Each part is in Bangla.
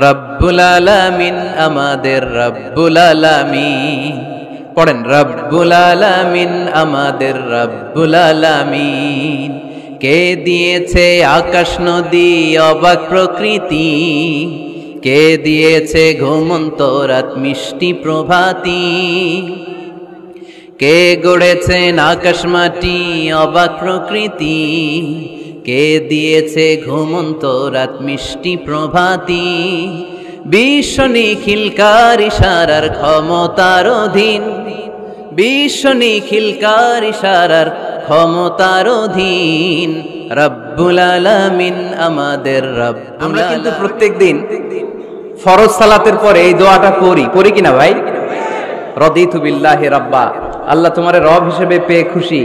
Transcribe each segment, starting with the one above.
রব্বুল আলামিন আমাদের রব্বুল আলামিন। পড়েন, রব্বুল আলামিন আমাদের রব্বুল আলামিন। কে দিয়েছে আকাশ নদী অবাক প্রকৃতি, কে দিয়েছে ঘুমন্ত রাত মিষ্টি প্রভাতী, কে গড়েছেন আকাশ মাটি অবাক প্রকৃতি, কে দিয়েছে ঘুমন্ত রাত মিষ্টি প্রভাতী। বিশ্ব নিখিলকার ইশারার ক্ষমতার অধীন, বিশ্ব নিখিলকার ইশারার ক্ষমতার অধীন। রব্বুল আলামিন আমাদের রব্বুল আলামিন। আমরা কিন্তু প্রত্যেকদিন ফরজ সালাতের পরে এই দোয়াটা পড়ি কিনা ভাই? রদিতু বিল্লাহি রাব্বা, আল্লাহ তোমারে রব হিসেবে পেয়ে খুশি।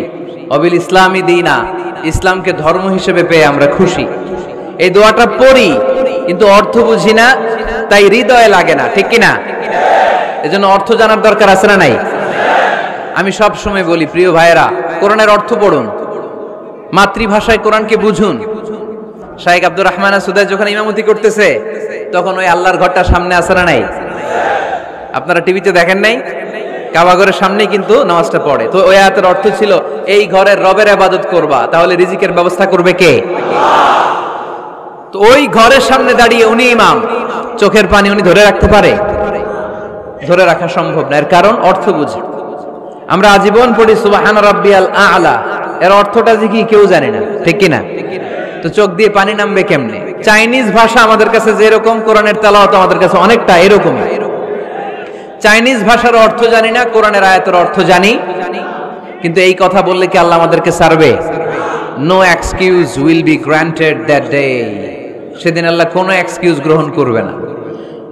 অবিল ইসলামী দীনা, ইসলামকে ধর্ম হিসেবে পেয়ে আমরা খুশি। এই দোয়াটা পড়ি কিন্তু অর্থ বুঝি না, তাই হৃদয়ে লাগে না, ঠিক কিনা? এজন্য অর্থ জানার দরকার আছে না নাই? আমি সব সময় বলি, প্রিয় ভাইয়েরা, কোরআনের অর্থ পড়ুন, মাতৃভাষায় কোরআনকে বুঝুন। শাইখ আব্দুর রহমান সুদাই যখন ইমামতি করতেছে তখন ওই আল্লাহর ঘরটা সামনে আছে না নাই? আপনারা টিভিতে দেখেন নাই? কাবা ঘরের সামনেই কিন্তু নামাজটা পড়ে। তো ওই আয়াতের অর্থ ছিল, এই ঘরের রবের ইবাদত করবা, তাহলে রিজিকের ব্যবস্থা করবে কে? তো ওই ঘরের সামনে দাঁড়িয়ে উনি ইমাম, চোখের পানি উনি ধরে রাখতে পারে? ধরে রাখা সম্ভব না। এর কারণ অর্থ বুঝি। আমরা আজীবন পড়ি সুবহান রাব্বিয়াল আ'লা, এর অর্থটা যে কি কেউ জানে না, ঠিক কিনা? তো চোখ দিয়ে পানি নামবে কেমনে? চাইনিজ ভাষা আমাদের কাছে যেরকম, কোরআনের তেলাওয়াত আমাদের কাছে অনেকটা এরকম। চাইনিজ ভাষার অর্থ জানি না, কোরআনের আয়াতের অর্থ জানি, কিন্তু এই কথা বললে কি আল্লাহ আমাদেরকে ছাড়বে? No excuse will be granted that day. সেদিন আল্লাহ কোনো এক্সকিউজ গ্রহণ করবে না।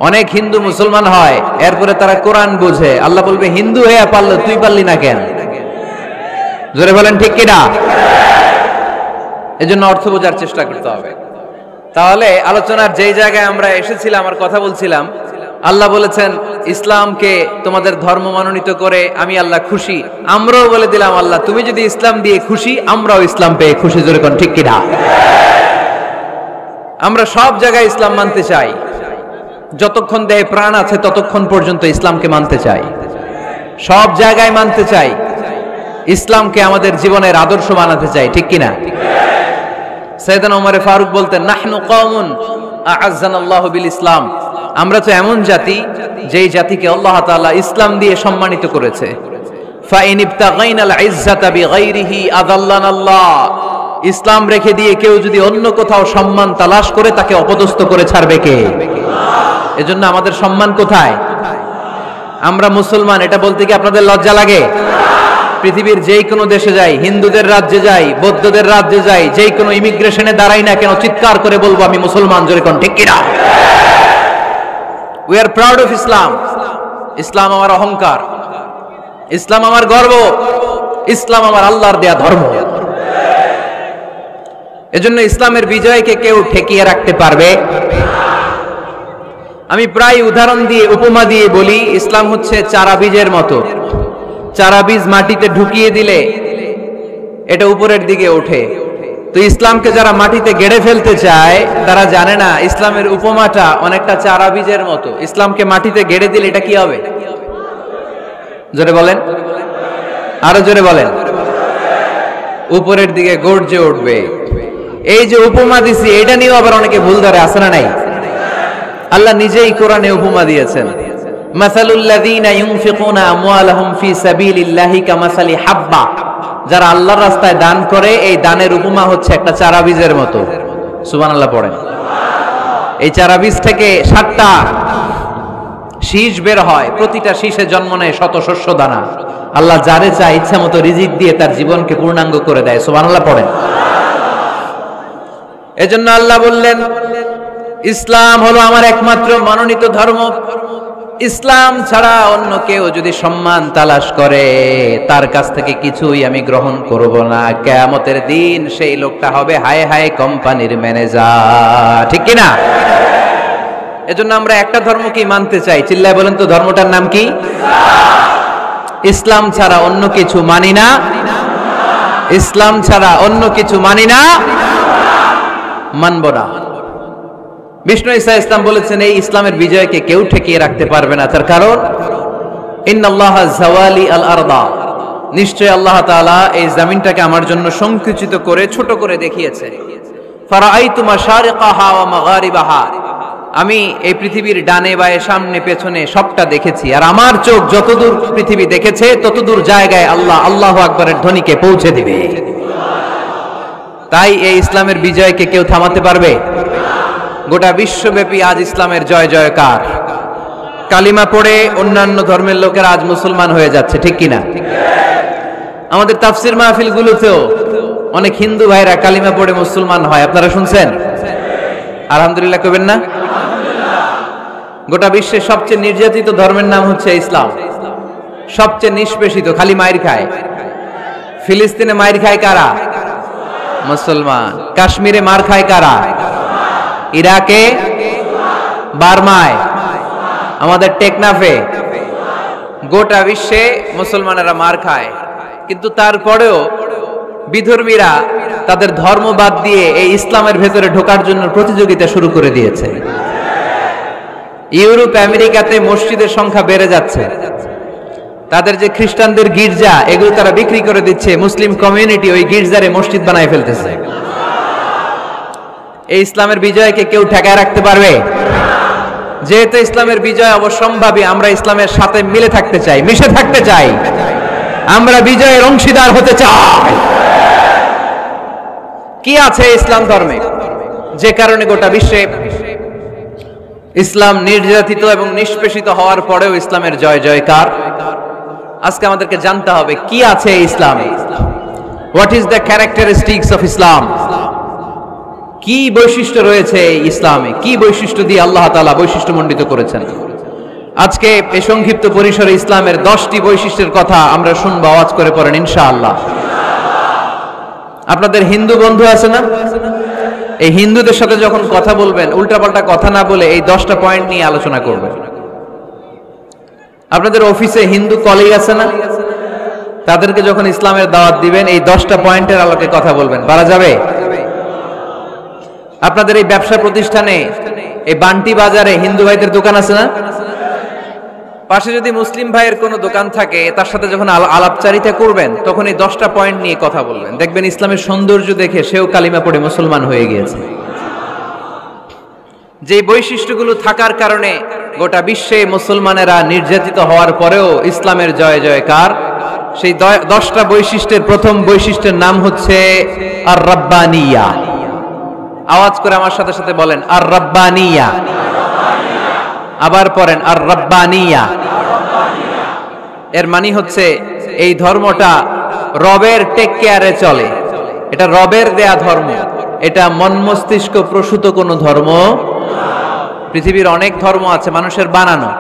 অনেক হিন্দু মুসলমান হয়, এরপরে তারা কোরআন বোঝে, আল্লাহ বলবে হিন্দু হয়ে পারলো, তুই পারলি না কেন? জোরে বলেন ঠিক কিনা? এজন্য অর্থ বোঝার চেষ্টা করতে হবে। তাহলে আলোচনার যেই জায়গায় আমরা এসেছিলাম আর কথা বলছিলাম, আল্লাহ বলেছেন ইসলামকে তোমাদের ধর্ম মনোনীত করে আমি আল্লাহ খুশি। আমরাও বলে দিলাম, আল্লাহ তুমি যদি ইসলাম দিয়ে খুশি, আমরাও ইসলাম পেয়ে খুশি। জোরে কোন ঠিক কিনা? আমরা সব জায়গায় ইসলাম মানতে চাই, যতক্ষণ দেহে প্রাণ আছে ততক্ষণ পর্যন্ত ইসলামকে মানতে চাই, সব জায়গায় মানতে চাই, ইসলামকে আমাদের জীবনের আদর্শ বানাতে চাই, ঠিক কিনা? সাইয়েদনা ওমর ফারুক বলতেন, নাহনু কওমুন আ'আজ্জানাল্লাহু বিল ইসলাম, আমরা তো এমন জাতি যেই জাতিকে আল্লাহ তাআলা ইসলাম দিয়ে সম্মানিত করেছে। ফাইন ইবতাগাইনাল ইজ্জাতা বিগাইরিহি আযাল্লানাল্লাহ, ইসলাম রেখে দিয়ে কেউ যদি অন্য কোথাও সম্মান তালাশ করে, তাকে অপদস্থ করে ছাড়বে কে? এজন্য আমাদের সম্মান কোথায়? আমরা মুসলমান, এটা বলতে কি আপনাদের লজ্জা লাগে? পৃথিবীর যেই কোনো দেশে যাই, হিন্দুদের রাজ্যে যাই, বৌদ্ধদের রাজ্যে যাই, যেই কোনো ইমিগ্রেশনে দাঁড়াই না কেন, চিৎকার করে বলবো আমি মুসলমান। জোরে কোন ঠিক কিনা? We are proud of Islam. ইসলাম আমার অহংকার, ইসলাম আমার গর্ব, ইসলাম আমার আল্লাহর দেয়া ধর্ম। এজন্য ইসলামের বিজয়কে কেউ ঠেকিয়ে রাখতে পারবে? আমি প্রায় উদাহরণ দিয়ে, উপমা দিয়ে বলি, ইসলাম হচ্ছে চারা বীজের মতো। চারা বীজ মাটিতে ঢুকিয়ে দিলে এটা উপরের দিকে ওঠে। তো ইসলামকে যারা মাটিতে গেড়ে ফেলতে চায়, তারা জানে না ইসলামের উপমাটা অনেকটা চারা বীজের মতো। ইসলামকে মাটিতে গেড়ে দিলে এটা কি হবে? জোরে বলেন, আরো জোরে বলেন। উপরের দিকে গর্জে উঠবে। এই যে উপমা দিছি, এটা নিয়েও আবার অনেকে ভুল ধরে, আছে না নাই? আল্লাহ নিজেই কোরআনে উপমা দিয়েছেন, মাসালুল লাযীনা ইউনফিকুনা আমওয়ালাহুম ফি সাবিলিল্লাহি কামাসালি হাব্বা, যারা আল্লাহর রাস্তায় দান করে, এই দানের উপমা হচ্ছে একটা চারা বীজের মতো। সুবহানাল্লাহ পড়েন। এই চারা বীজ থেকে 7টা শীষ বের হয়, প্রতিটা শীষে জন্ম নেয় শত শস্য দানা। আল্লাহ যারে চায় ইচ্ছা মতো রিজিক দিয়ে তার জীবনকে পূর্ণাঙ্গ করে দেয়। সুবহানাল্লাহ পড়েন। এজন্য আল্লাহ বললেন, ইসলাম হলো আমার একমাত্র মনোনীত ধর্ম। ইসলাম ছাড়া অন্য কেউ যদি সম্মান তালাশ করে, তার কাছ থেকে কিছুই আমি গ্রহণ করব না। কিয়ামতের দিন সেই লোকটা হবে হায় হায় কোম্পানির ম্যানেজার, ঠিক কিনা? এজন্য আমরা একটা ধর্মকেই মানতে চাই। চিল্লায় বলেন তো, ধর্মটার নাম কি? ইসলাম ছাড়া অন্য কিছু মানি না, ইসলাম ছাড়া অন্য কিছু মানি না, মানব না। বিষ্ণু ঈসা ইসলাম বলেছেন এই ইসলামের বিজয়কে কেউ ঠেকিয়ে রাখতে পারবে না। তার কারণ ইন্নাল্লাহা যাওয়ালি আল আরদা, নিশ্চয় আল্লাহ তাআলা এই জমিনটাকে আমার জন্য সংকুচিত করে ছোট করে দেখিয়েছে। ফারাআইতু মাশারিকাহা ওয়া মাগারিবাহা, আমি এই পৃথিবীর ডানে বায়ে সামনে পেছনে সবটা দেখেছি, আর আমার চোখ যতদূর পৃথিবী দেখেছে ততদূর জায়গায় আল্লাহ আল্লাহু আকবারের ধ্বনিকে পৌঁছে দিবে। তাই এই ইসলামের বিজয়কে কেউ থামাতে পারবে? গোটা বিশ্বব্যাপী আজ ইসলামের জয় জয়কার। কালিমা পড়ে অন্যান্য ধর্মের লোকেরা আজ মুসলমান হয়ে যাচ্ছে, ঠিক কিনা? আমাদের তাফসির মাহফিলগুলোতেও অনেক হিন্দু ভাইরা কালিমা পড়ে মুসলমান হয়, আপনারা শুনছেন? আলহামদুলিল্লাহ কইবেন না? গোটা বিশ্বের সবচেয়ে নির্যাতিত ধর্মের নাম হচ্ছে ইসলাম, সবচেয়ে নিষ্পেষিত, খালি মাইর খায়। ফিলিস্তিনে মাইর খায় কারা? মুসলমান। কাশ্মীরে মার খায় কারা? ইরাকে, বার্মায়, আমাদের টেকনাফে, গোটা বিশ্বে মুসলমানেরা মার খায়। কিন্তু তারপরেও বিধর্মীরা তাদের ধর্ম বাদ দিয়ে এই ইসলামের ভেতরে ঢোকার জন্য প্রতিযোগিতা শুরু করে দিয়েছে। ইউরোপ আমেরিকাতে মসজিদের সংখ্যা বেড়ে যাচ্ছে, তাদের যে খ্রিস্টানদের গির্জা এগুলো তারা বিক্রি করে দিচ্ছে, মুসলিম কমিউনিটি ওই গির্জারে মসজিদ বানায় ফেলতেছে। এই ইসলামের বিজয়কে কেউ ঠেকায় রাখতে পারবে? যেহেতু ইসলামের বিজয় অবশ্যম্ভাবী, আমরা ইসলামের সাথে মিলে থাকতে চাই, মিশে থাকতে চাই, আমরা বিজয়ের অংশীদার হতে চাই। কি আছে ইসলাম ধর্মে যে কারণে গোটা বিশ্বে ইসলাম নির্যাতিত এবং নিষ্পেষিত হওয়ার পরেও ইসলামের জয় জয়কার? আজকে আমাদেরকে জানতে হবে কি আছে ইসলামে। What is the characteristics of Islam? কি বৈশিষ্ট্য রয়েছে ইসলামে, কি বৈশিষ্ট্য দিয়ে আল্লাহ তাআলা বৈশিষ্ট্যমণ্ডিত করেছেন? আজকে এই সংক্ষিপ্ত পরিসরে ইসলামের 10টি বৈশিষ্ট্যের কথা আমরা শুনবো, আওয়াজ করে পড়েন ইনশাআল্লাহ। আপনাদের হিন্দু বন্ধু আছে না? এই হিন্দুদের সাথে যখন কথা বলবেন উল্টাপাল্টা কথা না বলে এই 10টা পয়েন্ট নিয়ে আলোচনা করবেন। আপনাদের অফিসে হিন্দু কলিগ আছে না? তাদেরকে যখন ইসলামের দাওয়াত দিবেন এই 10টা পয়েন্টের আলোকে কথা বলবেন, পারা যাবে? আপনাদের এই ব্যবসা প্রতিষ্ঠানে, এই বান্টি বাজারে হিন্দু ভাইদের দোকান আছে না? পাশে যদি মুসলিম ভাইয়ের কোনো দোকান থাকে তার সাথে যখন আলাপচারিতা করবেন তখন এই 10টা পয়েন্ট নিয়ে কথা বলবেন, দেখবেন ইসলামের সৌন্দর্য দেখে সেও কালিমা পড়ে মুসলমান হয়ে গিয়েছে। যে বৈশিষ্ট্যগুলো থাকার কারণে গোটা বিশ্বে মুসলমানেরা নির্যাতিত হওয়ার পরেও ইসলামের জয় জয়কার, সেই 10টা বৈশিষ্ট্যের প্রথম বৈশিষ্ট্যের নাম হচ্ছে আর রাব্বানিয়া। আওয়াজ করে আমার সাথে সাথে বলেন আর রাব্বানিয়া। আবার পড়েন আর রাব্বানিয়া। এর মানে হচ্ছে এই ধর্মটা রবের টেক কেয়ারে চলে, এটা রবের দেয়া ধর্ম, এটা মন মস্তিষ্ক প্রসূত কোনো ধর্ম। পৃথিবীর অনেক ধর্ম আছে মানুষের বানানো,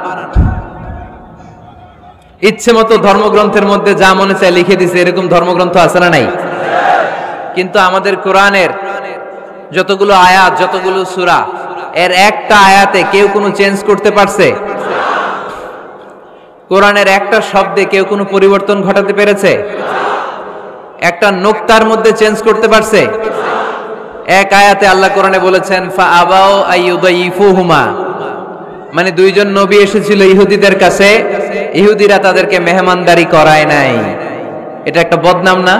ইচ্ছে মতো ধর্মগ্রন্থের মধ্যে যা মনে চায় লিখে দিছে, এরকম ধর্মগ্রন্থ আছে না নাই? কিন্তু আমাদের কোরআনের যতগুলো আয়াত, যতগুলো সূরা, এর একটা আয়াতে কেউ কোনো চেঞ্জ করতে পারছে? কোরআনের একটা শব্দে কেউ কোনো পরিবর্তন ঘটাতে পেরেছে? একটা নোক্তার মধ্যে চেঞ্জ করতে পারছে? এক আয়াতে আল্লাহ কোরআনে বলেছেন ফাআবাউ আইয়ুদাইফুহুমা, মানে দুইজন নবী এসেছিল ইহুদিদের কাছে, ইহুদিরা তাদেরকে মেহমানদারি করায় নাই। এটা একটা বদনাম না?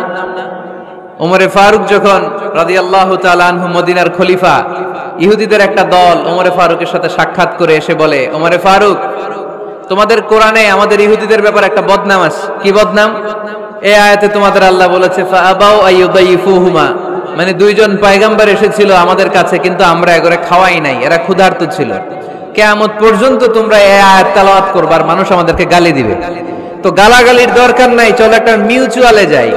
ওমরে ফারুক যখন রাদিয়াল্লাহু তাআলা আনহু মদিনার খলিফা, ইহুদিদের একটা দল ওমরে ফারুকের সাথে সাক্ষাৎ করে এসে বলে, ওমরে ফারুক, তোমাদের কোরআনে আমাদের ইহুদিদের ব্যাপারে একটা বদনাম আছে। কি বদনাম? এই আয়াতে তোমাদের আল্লাহ বলেছে ফাআবাউ আইয়ুদাইফুহুমা, মানে দুইজন পয়গম্বর এসেছিল আমাদের কাছে কিন্তু আমরা এগুলো খাওয়াই নাই, এরা ক্ষুধার্ত ছিল। কিয়ামত পর্যন্ত তোমরা এই আয়াত তেলাওয়াত করবে আর মানুষ আমাদেরকে গালি দিবে। তো গালাগালির দরকার নাই, চলো একটা মিউচুয়ালে যাই।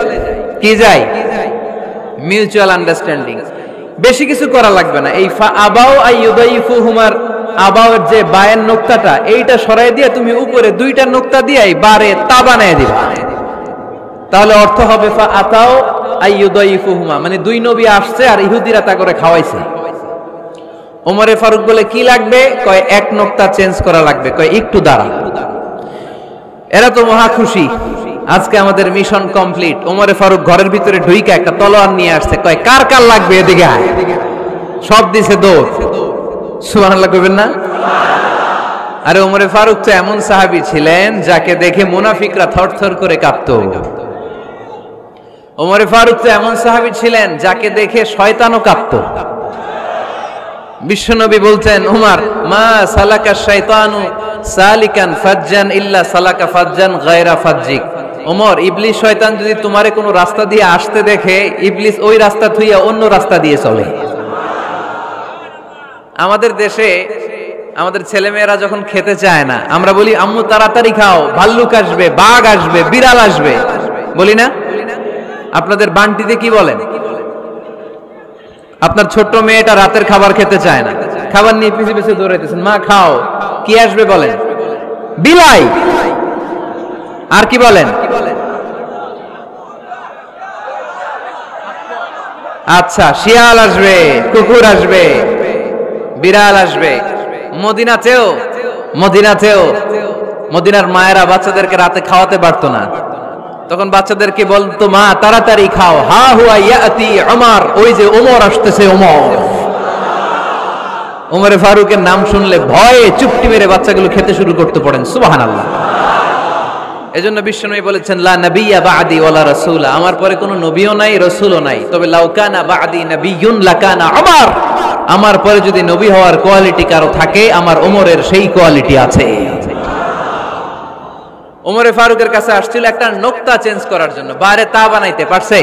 কি যাই? Mutual understanding. বেশি কিছু করা লাগবে না। এই ফাআবাউ আইয়ুদাইফুহুমার আবাউর যে বায়ের নোক্তাটা, এইটা সরাই দিয়ে তুমি উপরে দুইটা নোক্তা দিয়ে বারে তা বানায় দিবা, তাহলে অর্থ হবে ফাআতাউ আইয়ুদাইফুহুমা, মানে দুই নবী আসছে আর ইহুদিরা তা করে খাওয়াইছে। ওমরে ফারুক বলে কি লাগবে? কয় এক নোক্তা চেঞ্জ করা লাগবে। কয় একটু দাঁড়া। এরা তো মহা খুশি, আজকে আমাদের মিশন কমপ্লিট। ওমরে ফারুক ঘরের ভিতরে ঢুইকা একটা তলোয়ার নিয়ে আসছে, কয় কার কার লাগবে এদিকে আয়। সব দিছে দৌড়। সুবহানাল্লাহ কইবেন না? আরে ওমরে ফারুক তো এমন সাহাবী ছিলেন যাকে দেখে মুনাফিকরা থরথর করে কাঁপতো। ওমরে ফারুক তো এমন সাহাবী ছিলেন যাকে দেখে শয়তানও কাঁপতো। বিশ্বনবী বলতেন, উমর মা সালাকা শাইতানু সালিকান ফাজ্জান ইল্লা সালাকা ফাজ্জান গায়রা ফাজ্জিক। ওমর, ইবলিস শয়তান যদি তোমারে কোনো রাস্তা দিয়ে আসতে দেখে, ইবলিস ওই রাস্তা থুইয়া অন্য রাস্তা দিয়ে চলে। আমাদের দেশে আমাদের ছেলেমেয়েরা যখন খেতে চায় না, আমরা বলি আম্মু তাড়াতাড়ি খাও, ভাল্লুক আসবে, বাঘ আসবে, বিড়াল আসবে, বলি না? আপনাদের বান্টিতে কি বলেন? আপনার ছোট্ট মেয়েটা রাতের খাবার খেতে চায় না, খাবার নিয়ে পিছে পিছে দৌড়াইতেছেন, মা খাও, কি আসবে বলেন? বিলাই। আর কি বলেন? আচ্ছা, শিয়াল আসবে, কুকুর আসবে, বিড়াল আসবে। মদিনাতেও মদিনার মায়েরা বাচ্চাদেরকে রাতে খাওয়াতে পারতো না, তখন বাচ্চাদেরকে বলতো, মা তাড়াতাড়ি খাও, হা হুয়া ইয়াতি ওমর, ওই যে ওমর আসতেছে। ওমরে ফারুকের নাম শুনলে ভয়ে চুপটি মেরে বাচ্চাগুলো খেতে শুরু করতে পড়েন। সুবহানাল্লাহ। এজন্য বিশ্বনবী বলেছেন, লা নাবিয়্যা বা'দি ওয়ালা রাসূলা, আমার পরে কোনো নবীও নাই, রাসূলও নাই, তবে লাউ কানা বা'দি নাবিয়্যুন লাকানা ওমর, আমার পরে যদি নবী হওয়ার কোয়ালিটি কারো থাকে, আমার ওমরের সেই কোয়ালিটি আছে। ওমরে ফারুকের কাছে আসছিল একটা নোক্তা চেঞ্জ করার জন্য, বাইরে তা বানাইতে পারছে?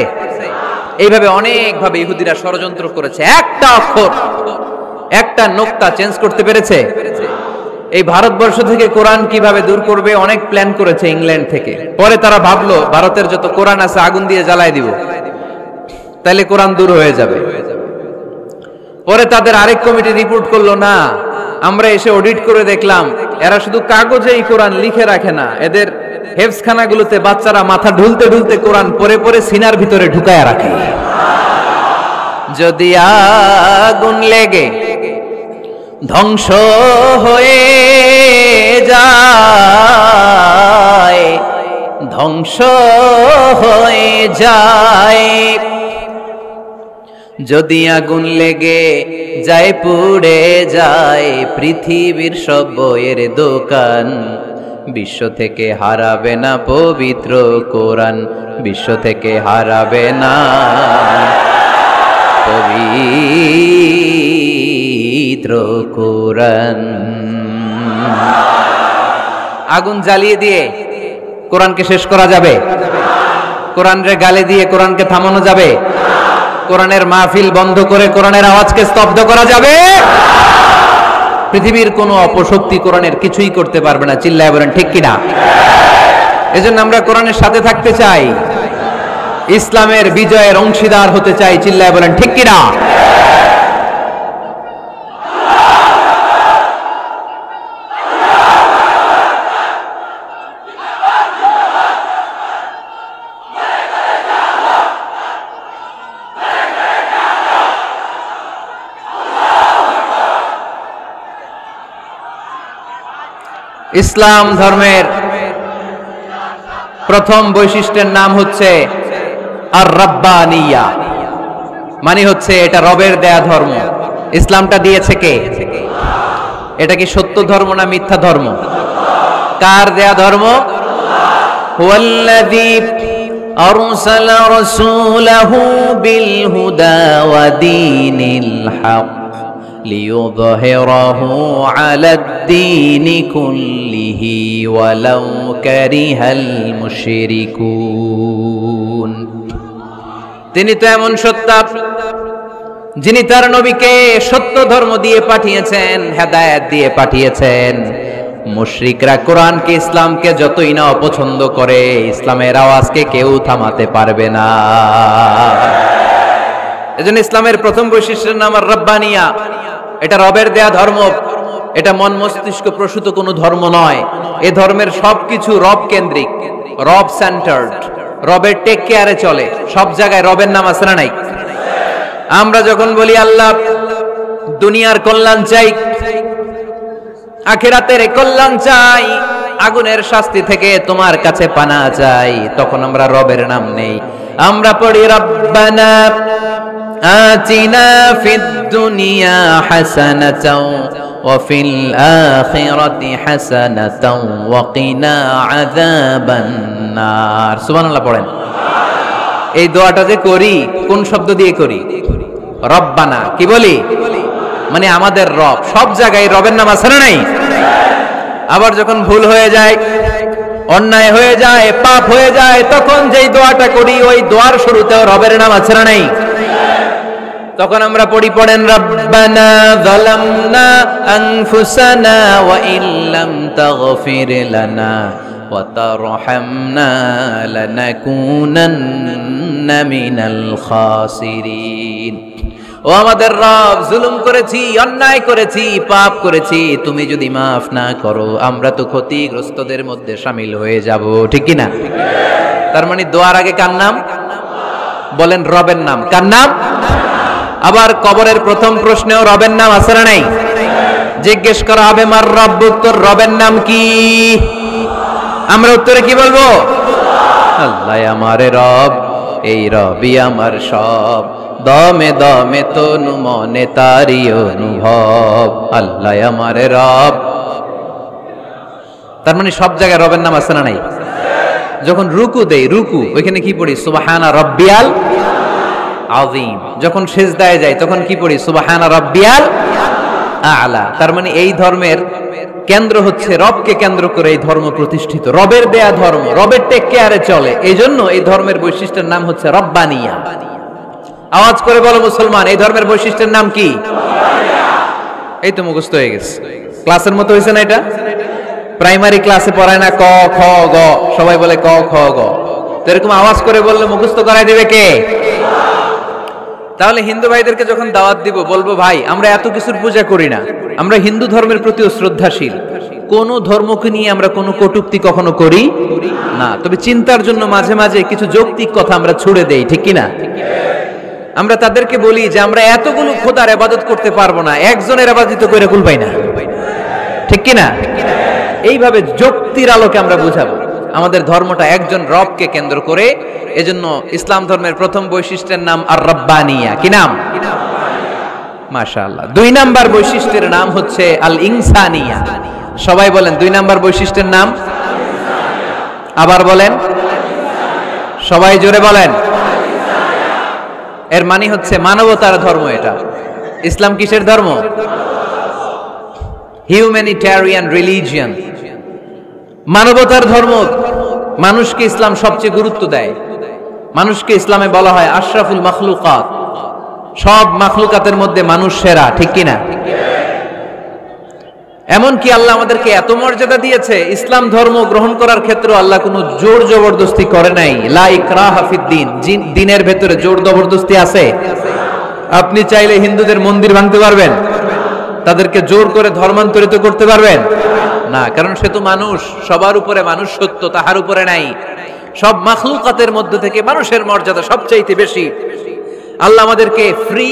এইভাবে অনেক ভাবে ইহুদিরা ষড়যন্ত্র করেছে, একটা অক্ষর, একটা নোক্তা চেঞ্জ করতে পেরেছে? এই ভারতবর্ষ থেকে কোরআন কিভাবে দূর করবে অনেক প্ল্যান করেছে ইংল্যান্ড থেকে। পরে তারা ভাবলো ভারতের যত কোরআন আছে আগুন দিয়ে জ্বালায় দিব, তাইলে কোরআন দূর হয়ে যাবে। পরে তাদের আরেক কমিটি রিপোর্ট করলো, না, আমরা এসে অডিট করে দেখলাম এরা শুধু কাগজেই কোরআন লিখে রাখে না, এদের হেফজখানাগুলোতে বাচ্চারা মাথা ঢুলতে ঢুলতে কোরআন পরে পরে সিনার ভিতরে ঢুকায়া রাখে। যদি আগুন লেগে ধ্বংস হয়ে যায়, ধ্বংস হয়ে যায়, যদি আগুন লেগে যায় পুড়ে যায় পৃথিবীর সব বইয়ের দোকান, বিশ্ব থেকে হারাবে না পবিত্র কোরআন, বিশ্ব থেকে হারাবে না পবিত্র কোরআন। আগুন জ্বালিয়ে দিয়ে কোরআনকে শেষ করা যাবে? কোরআনের গালে দিয়ে কোরআনকে থামানো যাবে? কোরআনের মাহফিল বন্ধ করে কোরআনের আওয়াজকে স্তব্ধ করা যাবে? পৃথিবীর কোনো অপশক্তি কোরআনের কিছুই করতে পারবে না। চিল্লায় বলেন ঠিক কিনা? এজন্য আমরা কোরআনের সাথে থাকতে চাই, ইসলামের বিজয়ের অংশীদার হতে চাই। চিল্লায় বলেন ঠিক কিনা? ইসলাম ধর্মের প্রথম বৈশিষ্ট্যের নাম হচ্ছে আর রাব্বানিয়া, মানে হচ্ছে এটা রবের দেয়া ধর্ম। ইসলামটা দিয়েছে কে? এটা কি সত্য ধর্ম না মিথ্যা ধর্ম? কার দেয়া ধর্ম? হুয়াল্লাযী আরসালা রাসূলাহু বিল হুদা ওয়া দীনিল হক লিইয়ুযহিরাহু আলাদ-দীনি কুল্লিহি ওয়ালাউ কারিহাল মুশরিকুন। তিনি তো এমন সত্তা যিনি তার নবীকে সত্য ধর্ম দিয়ে পাঠিয়েছেন, হেদায়েত দিয়ে পাঠিয়েছেন। মুশরিকরা কোরআনকে, ইসলামকে যতই না অপছন্দ করে, ইসলামের আওয়াজকে কেউ থামাতে পারবে না। এজন্য ইসলামের প্রথম বৈশিষ্ট্যের নাম আর রাব্বানিয়া। এটা রবের দেয়া ধর্ম, এটা মন মস্তিষ্ক প্রসূত কোনো ধর্ম নয়। এ ধর্মের সবকিছু রব কেন্দ্রিক, রব সেন্টার্ড, রবের টেক কেয়ারে চলে। সব জায়গায় রবের নাম আছে না নাই? আমরা যখন বলি আল্লাহ দুনিয়ার কল্যাণ চাই, আখিরাতের কল্যাণ চাই, আগুনের শাস্তি থেকে তোমার কাছে পানা চাই, তখন আমরা রবের নাম নেই। আমরা পড়ি রব্বানা আতিনা ফিদ দুনিয়া হাসানাতাও ওয়া ফিল আখিরাতি হাসানাতাও ওয়া কিনা আযাবান নার। সুবহানাল্লাহ পড়েন। এই দোয়াটা যে করি কোন শব্দ দিয়ে করি? রব্বানা। কি বলি? মানে আমাদের রব। সব জায়গায় রবের নাম আছে না নাই? আবার যখন ভুল হয়ে যায়, অন্যায় হয়ে যায়, পাপ হয়ে যায়, তখন যেই দোয়াটা করি ওই দোয়ার শুরুতেও রবের নাম আছে না নাই? তখন আমরা পড়েন রব্বানা যালামনা আনফুসানা ওয়া ইল্লাম তাগফির লানা ওয়া তারহামনা লানাকুনান্না মিনাল খাসিরিন। ও আমাদের রব, জুলুম করেছি, অন্যায় করেছি, পাপ করেছি, তুমি যদি মাফ না করো আমরা তো ক্ষতিগ্রস্তদের মধ্যে শামিল হয়ে যাব। ঠিক কি না? তার মানে দোয়ার আগে কার নাম? বলেন রবের নাম। কার নাম? আবার কবরের প্রথম প্রশ্নেও রবের নাম আছে না নাই? জিজ্ঞেস করা হবে মার রব্বুক, তোর রবের নাম কি? আমরা উত্তরে কি বলবো? আল্লাহ আমারে রব, এই রবই আমার সব, দমে দমে তনু মনে তারি অনুভব, আল্লাহ আমারে রব। তার মানে সব জায়গায় রবের নাম আছে না নাই? যখন রুকু দেই, রুকু ওইখানে কি পড়ি? সুবহানা রাব্বিয়াল আযীম। যখন সিজদায় যাই তখন কি পড়ি? সুবহানা রাব্বিয়াল আ'লা। তার মানে এই ধর্মের কেন্দ্র হচ্ছে রবকে কেন্দ্র করে এই ধর্ম প্রতিষ্ঠিত, রবের দেয়া ধর্ম, রবের টেক কেয়ারে চলে। এই জন্য এই ধর্মের বৈশিষ্ট্যের নাম হচ্ছে রব্বানিয়া। আওয়াজ করে বলো মুসলমান, এই ধর্মের বৈশিষ্ট্যের নাম কি? এই তো মুখস্থ হয়ে গেছে। ক্লাসের মতো হয়েছে না এটা? প্রাইমারি ক্লাসে পড়ায় না ক খ গ, সবাই বলে ক খ গ। তো এরকম আওয়াজ করে বললে মুখস্থ করাই দিবে কে? তাহলে হিন্দু ভাইদেরকে যখন দাওয়াত দিব বলবো, ভাই আমরা এত কিছুর পূজা করি না, আমরা হিন্দু ধর্মের প্রতিও শ্রদ্ধাশীল, কোন ধর্মকে নিয়ে আমরা কোনো কটূক্তি কখনো করি না, তবে চিন্তার জন্য মাঝে মাঝে কিছু যৌক্তিক কথা আমরা ছুড়ে দেই। ঠিক কিনা? আমরা তাদেরকে বলি যে আমরা এতগুলো খোদার ইবাদত করতে পারবো না, একজনের ইবাদত করে কুল পাই না। ঠিক কিনা? এইভাবে যুক্তির আলোকে আমরা বুঝাবো আমাদের ধর্মটা একজন রবকে কেন্দ্র করে। এজন্য ইসলাম ধর্মের প্রথম বৈশিষ্ট্যের নাম আর রব্বানিয়া। কি নাম? মাশাআল্লাহ। 2 নাম্বার বৈশিষ্ট্যের নাম হচ্ছে আল ইনসানিয়া। সবাই বলেন 2 নাম্বার বৈশিষ্ট্যের নাম। আবার বলেন, সবাই জোরে বলেন। এর মানে হচ্ছে মানবতার ধর্ম। এটা ইসলাম কিসের ধর্ম? হিউম্যানিটেরিয়ান রিলিজিয়ন, মানবতার ধর্ম। মানুষকে ইসলাম সবচেয়ে গুরুত্ব দেয়। মানুষকে ইসলামে বলা হয় আশরাফুল মাখলুকাত, সব মাখলুকাতের মধ্যে মানুষ সেরা। ঠিক কিনা? এমনকি আল্লাহ আমাদেরকে এত মর্যাদা দিয়েছে, ইসলাম ধর্ম গ্রহণ করার ক্ষেত্রে আল্লাহ কোনো জোর জবরদস্তি করে নাই। লা ইকরাহা ফিদ্দিন, দিনের ভেতরে জোর জবরদস্তি আছে? আপনি চাইলে হিন্দুদের মন্দির ভাঙতে পারবেন? তাদেরকে জোর করে ধর্মান্তরিত করতে পারবেন না, কারণ সে তো মানুষ, সবার উপরে মানুষ সত্য, তাহার উপরে নাই। সব মাখলুকাতের মধ্যে থেকে মানুষের মর্যাদা সবচাইতে বেশি। আল্লাহ আমাদেরকে ফ্রি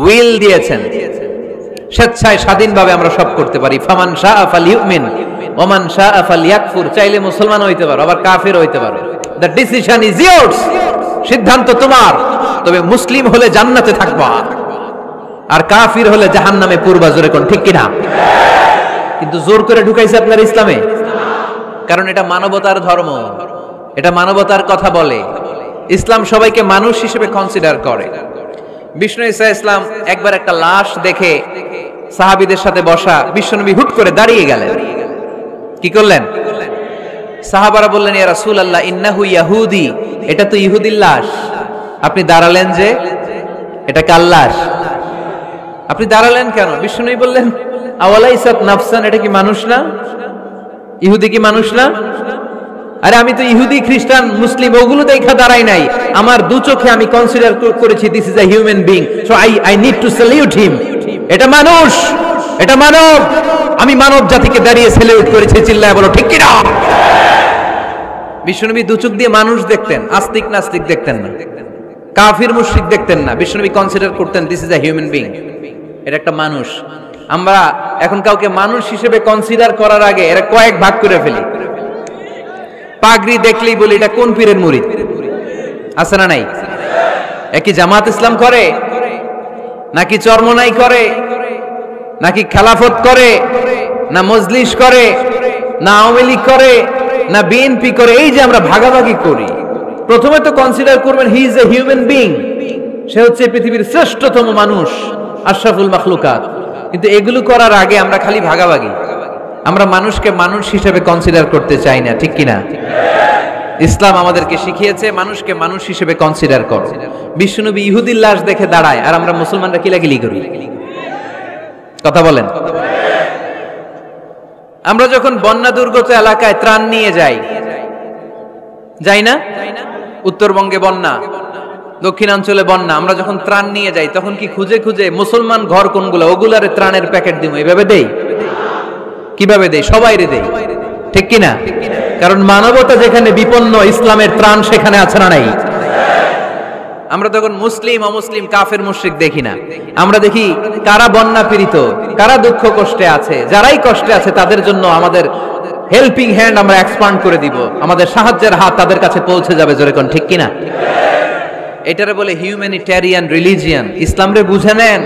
উইল দিয়েছেন, স্বেচ্ছায় স্বাধীনভাবে আমরা সব করতে পারি। ফামান শাআ ফালইউমিন ওয়া মান শাআ ফালইয়াকফুর। চাইলে মুসলমান হইতে পারো, আবার কাফির হইতে পারো। দ্য ডিসিশন ইজ ইয়ার্স, সিদ্ধান্ত তোমার। তবে মুসলিম হলে জান্নাতে থাকবা, আর কাফির হলে জাহান্নামে পূর্বা। জোরে কোন ঠিক কিনা? কিন্তু জোর করে ঢুকাইছে আপনার ইসলামে, কারণ এটা মানবতার ধর্ম, এটা মানবতার কথা বলে। ইসলাম সবাইকে মানুষ হিসেবে কনসিডার করে। বিষ্ণু ঈসা ইসলাম একবার একটা লাশ দেখে সাহাবীদের সাথে বসা, বিশ্বনবী হুট করে দাঁড়িয়ে গেলেন। কি করলেন? সাহাবারা বললেন, ইয়া রাসূলুল্লাহ ইন্নাহু ইয়াহুদি, এটা তো ইহুদির লাশ। আপনি দাঁড়ালেন যে, এটা কার লাশ? আপনি দাঁড়ালেন কেন? বিষ্ণুনবী বললেন, আওয়ালাইসাত নাফসান, এটা কি মানুষ না? ইহুদি কি মানুষ না? আরে আমি তো ইহুদি, খ্রিস্টান, মুসলিম ওগুলো দেখা দাঁড়াই নাই, আমার দু চোখে আমি কনসিডার করেছি this is a human being, so I need to salute হিম। এটা মানুষ, এটা মানব, আমি মানব জাতিকে দাঁড়িয়ে স্যালিউট করেছি। চিল্লায় বলো ঠিক কি না? বিশ্বনবী দু চোখ দিয়ে মানুষ দেখতেন, আস্তিক নাস্তিক দেখতেন না, কাফির মুশরিক দেখতেন না। বিশ্বনবী কনসিডার করতেন this is a human being, এটা একটা মানুষ। আমরা এখন কাউকে মানুষ হিসেবে কনসিডার করার আগে এরা কয়েক ভাগ করে ফেলি। পাগড়ি দেখলেই বলি এটা কোন পীরের মুরিদ, আছে না নাই? একই জামাত ইসলাম করে, নাকি চরমনাই করে, নাকি খেলাফত করে, না মজলিস করে, না আওয়ামী লীগ করে, না বিএনপি করে? এই যে আমরা ভাগাভাগি করি, প্রথমে তো কনসিডার করবেন he is a human being, সে হচ্ছে পৃথিবীর শ্রেষ্ঠতম মানুষ, আশরাফুল মাখলুকাত। কিন্তু এগুলো করার আগে আমরা খালি ভাগাভাগি, আমরা মানুষকে মানুষ হিসেবে কনসিডার করতে চাই না, ঠিক কিনা? ইসলাম আমাদেরকে শিখিয়েছে মানুষকে মানুষ হিসেবে কনসিডার করো। বিশ্বনবী ইহুদির লাশ দেখে দাঁড়ায়, আর আমরা মুসলমানরা কিলাকিলি করি। কথা বলেন। আমরা যখন বন্যা দুর্গত এলাকায় ত্রাণ নিয়ে যাই না? উত্তরবঙ্গে বন্যা, দক্ষিণাঞ্চলে বন্যা, আমরা যখন ত্রাণ নিয়ে যাই তখন কি খুঁজে খুঁজে মুসলমান ঘর কোনগুলো ওগুলারে ত্রাণের প্যাকেট দিব এইভাবে দেই? কিভাবে দেই? সবাইরে দেই, ঠিক কিনা? কারণ মানবতা যেখানে বিপন্ন, ইসলামের ত্রাণ সেখানে আছে না নাই? আমরা তখন মুসলিম অমুসলিম কাফের মুশরিক দেখি না, আমরা দেখি কারা বন্যা পীড়িত, কারা দুঃখ কষ্টে আছে, যারাই কষ্টে আছে তাদের জন্য আমাদের হেল্পিং হ্যান্ড আমরা এক্সপান্ড করে দিব, আমাদের সাহায্যের হাত তাদের কাছে পৌঁছে যাবে। জোরে কোন ঠিক কিনা? এটারে বলে হিউম্যানিটেরিয়ান রিলিজিয়ান। ইসলামরে বুঝে নেন,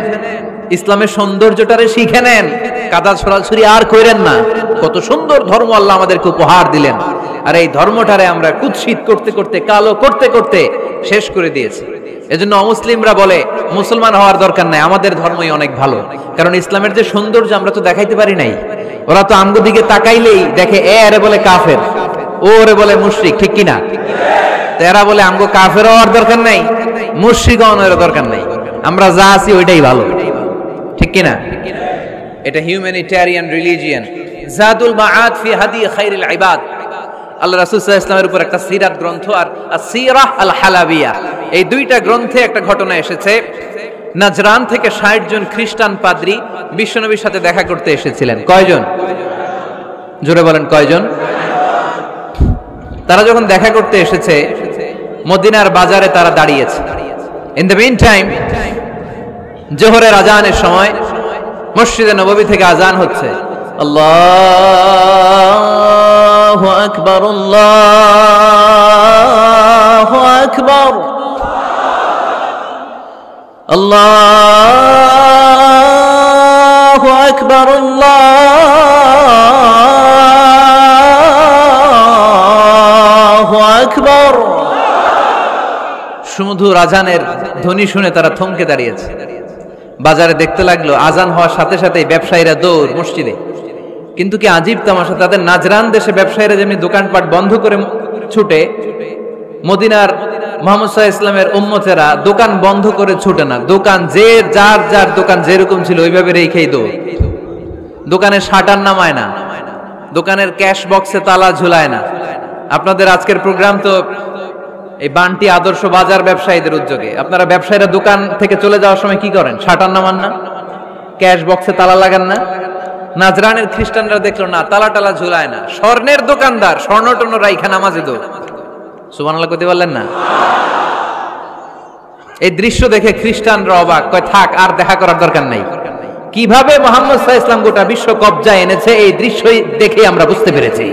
ইসলামের সৌন্দর্যটারে শিখে নেন, কাদা ছড়াছড়ি আর কইরেন না। কত সুন্দর ধর্ম আল্লাহ আমাদেরকে উপহার দিলেন, আর এই ধর্মটারে আমরা কুৎসিত করতে করতে, কালো করতে করতে শেষ করে দিয়েছি। এজন্য অমুসলিমরা বলে মুসলমান হওয়ার দরকার নাই, আমাদের ধর্মই অনেক ভালো। কারণ ইসলামের যে সৌন্দর্য আমরা তো দেখাইতে পারি নাই। ওরা তো আমগো দিকে তাকাইলেই দেখে এ আরে বলে কাফের, ও রে বলে মুশরিক, ঠিক কিনা? এরা বলে আমগো কাফের হওয়ার দরকার নাই, মুশরিক হওয়ার দরকার নাই, আমরা যা আছি ওইটাই ভালো, ঠিক কিনা? এটা হিউম্যানিটেরিয়ান রিলিজিয়ান। জাদুল মাআদ ফি হাদি খায়রিল ইবাদ, আল্লাহ রাসূল সাল্লাল্লাহু আলাইহি ওয়াসাল্লামের উপর একটা সিরাত গ্রন্থ আর আসিরাহ আল হালাবিয়া, এই দুইটা গ্রন্থে একটা ঘটনা এসেছে। নাজরান থেকে ৬০ জন খ্রিস্টান পাদ্রী বিশ্বনবীর সাথে দেখা করতে এসেছিলেন। কয়জন? জোরে বলেন, কয়জন? তারা যখন দেখা করতে এসেছে, মদিনার বাজারে তারা দাঁড়িয়েছে। ইন দ্য মিন টাইম জোহরের আজানের সময় মসজিদে নববী থেকে আজান হচ্ছে। আল্লাহু আকবার, আল্লাহু আকবার, আল্লাহু আকবার, আল্লাহু আকবার। সুমধুর আজানের ধ্বনি শুনে তারা থমকে দাঁড়িয়েছে। বাজারে দেখতে লাগলো আজান হওয়ার সাথে সাথে ব্যবসায়ীরা দৌড় মসজিদে। কিন্তু কি আজীব তামাশা, তাদের নাজরান দেশে ব্যবসায়ীরা যেমনি দোকানপাট বন্ধ করে ছুটে, মদিনার মুহাম্মদ সাল্লাল্লাহু আলাইহি ওয়াসাল্লামের উম্মতেরা দোকান বন্ধ করে ছুটে না, দোকান যে যার যার দোকান যেরকম ছিল ওইভাবে রেখেই দৌড়। দোকানের শাটার নামায় না, দোকানের ক্যাশ বক্সে তালা ঝুলায় না। আপনাদের আজকের প্রোগ্রাম তো এই বান্টি আদর্শ বাজার ব্যবসায়ীদের উদ্যোগে। আপনারা ব্যবসায়ীরা দোকান থেকে চলে যাওয়ার সময় কি করেন? শাটার নামান না, ক্যাশ বক্সে তালা লাগান না। নাজরানের খ্রিস্টানরা দেখলো না, তালা টালা ঝুলায় না, স্বর্ণের দোকানদার স্বর্ণ টর্ণ রাইখা নামাজে দো। সুবহানাল্লাহ কইতে পারলেন না? এই দৃশ্য দেখে খ্রিস্টানরা অবাক, কয় থাক আর দেখা করার দরকার নাই। কিভাবে মুহাম্মদ সাল্লাল্লাহু আলাইহি ওয়াসাল্লাম গোটা বিশ্ব কবজায় এনেছে এই দৃশ্যই দেখে আমরা বুঝতে পেরেছি।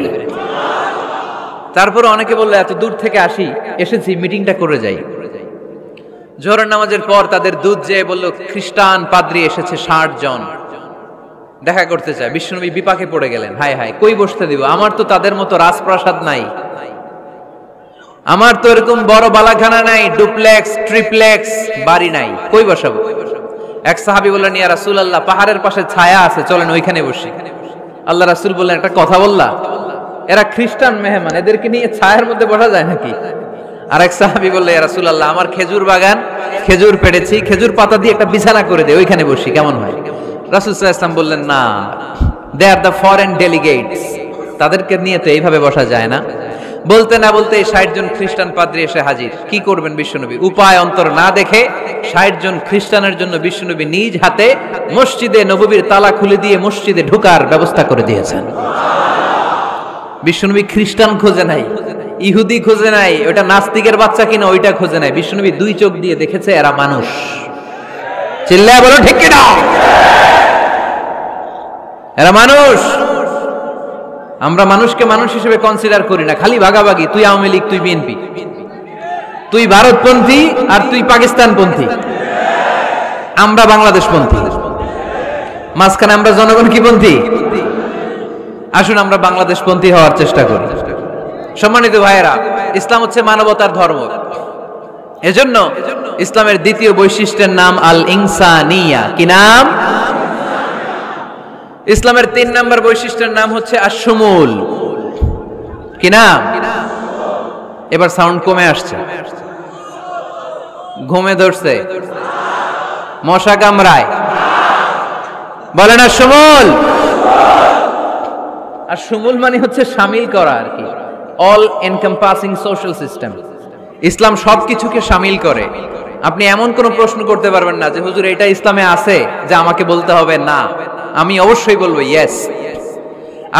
তারপর অনেকে বললো এত দূর থেকে এসেছি মিটিংটা করে যাই। জোহরের নামাজের পর তাদের দুধ যেয়ে বলল খ্রিস্টান পাদ্রী এসেছে ৬০ জন দেখা করতে চায়। বিশ্বনবী বিপাকে পড়ে গেলেন, হায় হায় কই বসতে দিব, আমার তো তাদের মতো রাজপ্রাসাদ নাই, আমার তো এরকম বড় বালাখানা নাই, ডুপ্লেক্স ট্রিপ্লেক্স বাড়ি নাই, কই বসাবো? এক সাহাবী বললেন, ইয়া রাসূলুল্লাহ পাহাড়ের পাশে ছায়া আছে, চলেন ওইখানে বসি। আল্লাহ রাসূল বললেন, একটা কথা বললা, এরা খ্রিস্টান মেহমান, এদেরকে নিয়ে ছায়ার মধ্যে বসা যায় নাকি? আর এক সাহাবী বললেন, ইয়া রাসূলুল্লাহ আমার খেজুর বাগান, খেজুর পেড়েছি, খেজুর পাতা দিয়ে একটা বিছানা করে দে, ওইখানে বসি, কেমন হয়? রাসূল সাল্লাল্লাহু আলাইহি ওয়াসাল্লাম বললেন, না, দে আর দ্য ফরেন ডেলিগেটস, তাদেরকে নিয়ে তো এইভাবে বসা যায় না। বলতে না বলতে ৬০ জন খ্রিস্টান পাদ্রী এসে হাজির। কি করবেন বিশ্বনবী? উপায় অন্তর না দেখে ৬০ জন খ্রিস্টানের জন্য বিশ্বনবী নিজ হাতে মসজিদে নববীর তালা খুলে দিয়ে মসজিদে ঢোকার ব্যবস্থা করে দিয়েছেন। বিশ্বনবী খ্রিস্টান খোঁজে নাই, ইহুদি খোঁজে নাই, ওটা নাস্তিকের বাচ্চা কিনা ওইটা খোঁজে নাই। বিশ্বনবী দুই চোখ দিয়ে দেখেছে এরা মানুষ। চিল্লায় বলো ঠিক কিনা? এরা মানুষ। আমরা মানুষকে মানুষ হিসেবে কনসিডার করি না, খালি ভাগাভাগি, তুই আওয়ামী লীগ তুই বিএনপি, তুই ভারতপন্থী আর তুই পাকিস্তানপন্থী, আমরা বাংলাদেশপন্থী। মাঝখানে আমরা জনগণ কি পন্থী? আসুন আমরা বাংলাদেশপন্থী হওয়ার চেষ্টা করি। সম্মানিত ভাইয়েরা, ইসলাম হচ্ছে মানবতার ধর্ম। এজন্য ইসলামের দ্বিতীয় বৈশিষ্ট্যের নাম আল ইনসানিয়া। কি নাম? ইসলামের 3 নম্বর বৈশিষ্ট্যের নাম হচ্ছে আশ-শুমুল। কি নাম? এবার সাউন্ড কমে আসছে, ঘুমে ধরছে, মশা কামড়ায়, বলেন আশ-শুমুল। আশ-শুমুল মানে হচ্ছে শামিল করা আর কি, অল এনকম্পাসিং সোশ্যাল সিস্টেম। ইসলাম সবকিছুকে শামিল করে। আপনি এমন কোন প্রশ্ন করতে পারবেন না যে হুজুর এটা ইসলামে আছে যে আমাকে বলতে হবে না, আমি অবশ্যই বলবো ইয়েস।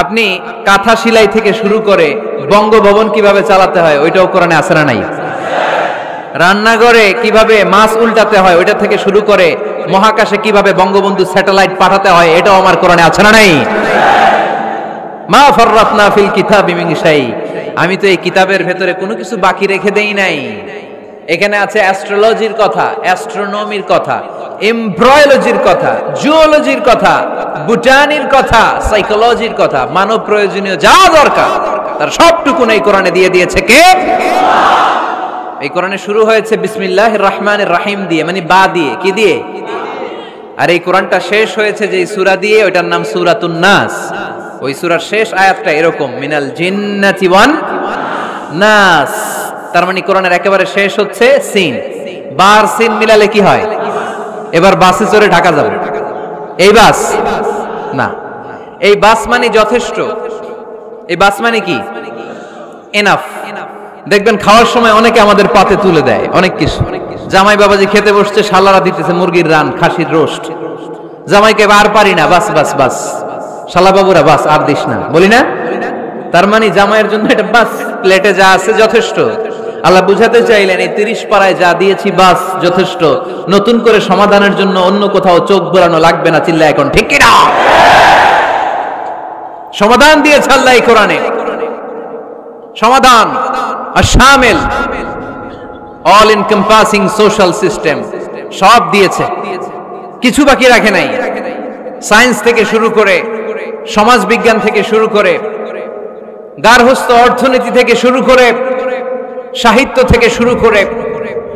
আপনি কাঁথা সেলাই থেকে শুরু করে বঙ্গভবন কিভাবে চালাতে হয় ওইটাও কোরআনে আছে না নাই? রান্নাঘরে কিভাবে মাছ উল্টাতে হয় ওইটা থেকে শুরু করে মহাকাশে কিভাবে বঙ্গবন্ধু স্যাটেলাইট পাঠাতে হয় এটাও আমার কোরআনে আছে না নাই? মা ফাররাতনা ফিল কিতাবি মিন শাই। আমি তো এই কিতাবের ভেতরে কোনো কিছু বাকি রেখে দেই নাই। এখানে আছে অ্যাস্ট্রোলজির কথা, অ্যাস্ট্রোনমির কথা, এমব্রয়োলজির কথা, জুওলজির কথা, বুটানির কথা, সাইকোলজির কথা, মানব প্রয়োজনীয় যা দরকার তার সবটুকুন এই কোরআনে দিয়ে দিয়েছে কে? এই কোরআনে শুরু হয়েছে বিসমিল্লাহির রহমানির রহিম দিয়ে, মানে বা দিয়ে। কি দিয়ে? আর এই কোরআনটা শেষ হয়েছে যে সূরা দিয়ে, ওইটার নাম সূরাতুন নাস। ওই সূরার শেষ আয়াতটা এরকম, মিনাল জিন্নাতি ওয়ান নাস। তার মানে কোরআনের একেবারে শেষ হচ্ছে সিন। বার সিন মিলালে কি হয়? এবার বাসে চড়ে ঢাকা যাবে। এই বাস না, এই বাস মানে যথেষ্ট। এই বাস মানে কি? এনাফ। দেখবেন খাওয়ার সময় অনেকে আমাদের পাতে তুলে দেয় অনেক কিছু। জামাই বাবাজি খেতে বসছে, শালারা দিতেছে মুরগির রান, খাসির রোস্ট। জামাইকে আর পারি না, বাস বাস বাস, শালা বাবুরা বাস আর দিস না, বলি না? তার মানে জামাইয়ের জন্য এটা বাস, প্লেটে যা আছে যথেষ্ট। আল্লাহ বুঝাতে চাইলেন এই 30 পাড়ায় যা দিয়েছি বাস যথেষ্ট, নতুন করে সমাধানের জন্য অন্য কোথাও চোখ বোলানো লাগবে না। চিল্লা এখন ঠিক কিনা? সমাধান দিয়েছে আল্লাহ এই কোরআনে, সমাধান আর শামিল, অল এনকম্পাসিং সোশ্যাল সিস্টেম সব দিয়েছে, কিছু বাকি রাখে নাই। সায়েন্স থেকে শুরু করে, সমাজ বিজ্ঞান থেকে শুরু করে, গার্হস্থ্য অর্থনীতি থেকে শুরু করে, সাহিত্য থেকে শুরু করে,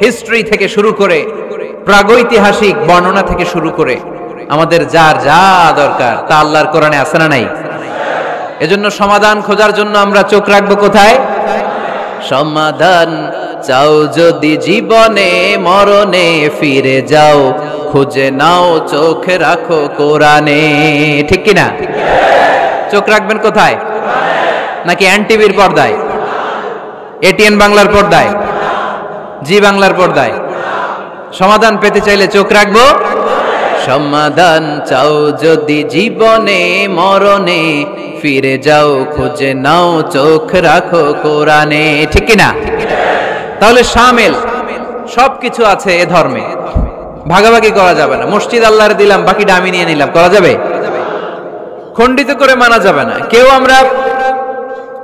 হিস্ট্রি থেকে শুরু করে, প্রাগৈতিহাসিক বর্ণনা থেকে শুরু করে, আমাদের যার যা দরকার তা আল্লাহর কোরআনে আছে না নাই? এজন্য সমাধান খোঁজার জন্য আমরা চোখ রাখবো কোথায়? সমাধান চাও যদি জীবনে মরণে ফিরে যাও, খুঁজে নাও চোখ রাখো কোরআনে। ঠিক কিনা? চোখ রাখবেন কোথায়? নাকি এনটিভির পর্দায়, এটিএন বাংলার পর্দায়, জি বাংলার পর্দায়? সমাধান পেতে চাইলে চোখ রাখবো। সমাধান চাও যদি জীবনে মরণে ফিরে যাও, খুঁজে নাও চোখ রাখো কোরআনে। ঠিক কিনা? তাহলে শামিল সবকিছু আছে এ ধর্মে, ভাগাভাগি করা যাবে না। মসজিদ আল্লাহর দিলাম, বাকিটা আমি নিয়ে নিলাম, করা যাবে? খণ্ডিত করে মানা যাবে না। কেউ আমরা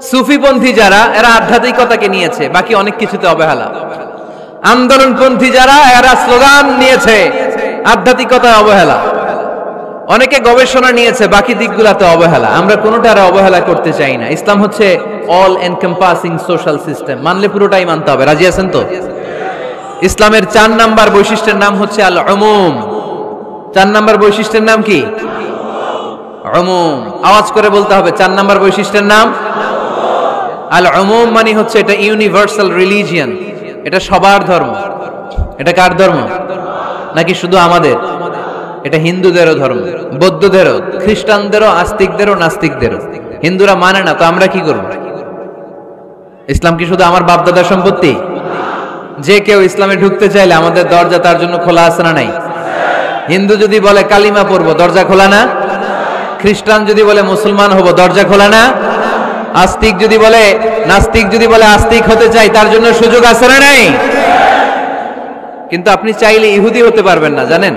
সুফিপন্থী যারা, এরা আধ্যাত্মিকতাকে নিয়েছে, বাকি অনেক কিছুতে অবহেলা। আন্দোলনপন্থী যারা, এরা স্লোগান নিয়েছে, আধ্যাত্মিকতায় অবহেলা। অনেকে গবেষণা নিয়েছে, বাকি দিকগুলোতে অবহেলা। আমরা কোনোটার অবহেলা করতে চাই না। ইসলাম হচ্ছে অল এনকম্পাসিং সোশ্যাল সিস্টেম, মানলে পুরোটাই মানতে হবে। রাজি আছেন তো? ইসলামের 4 নাম্বার বৈশিষ্ট্যের নাম হচ্ছে আল উমুম। 4 নাম্বার বৈশিষ্ট্যের নাম কি? উমুম। আওয়াজ করে বলতে হবে, 4 নাম্বার বৈশিষ্ট্যের নাম আল উমুম। মানে হচ্ছে এটা ইউনিভার্সাল রিলিজিয়ন, এটা সবার ধর্ম। এটা কার ধর্ম? নাকি শুধু আমাদের? এটা হিন্দুদেরও ধর্ম, বৌদ্ধদেরও, খ্রিস্টানদেরও, আস্তিকদেরও, নাস্তিকদেরও। হিন্দুরা মানে না তো আমরা কি করব? ইসলাম কি শুধু আমার বাপদাদার সম্পত্তি? যে কেউ ইসলামে ঢুকতে চাইলে আমাদের দরজা তার জন্য খোলা আছে না নাই? হিন্দু যদি বলে কালিমা পড়বো, দরজা খোলা না? খ্রিস্টান যদি বলে মুসলমান হব, দরজা খোলা না? আস্তিক যদি বলে, নাস্তিক যদি বলে আস্তিক হতে চাই, তার জন্য সুযোগ আছে না নাই? কিন্তু আপনি চাইলে ইহুদি হতে পারবেন না, জানেন?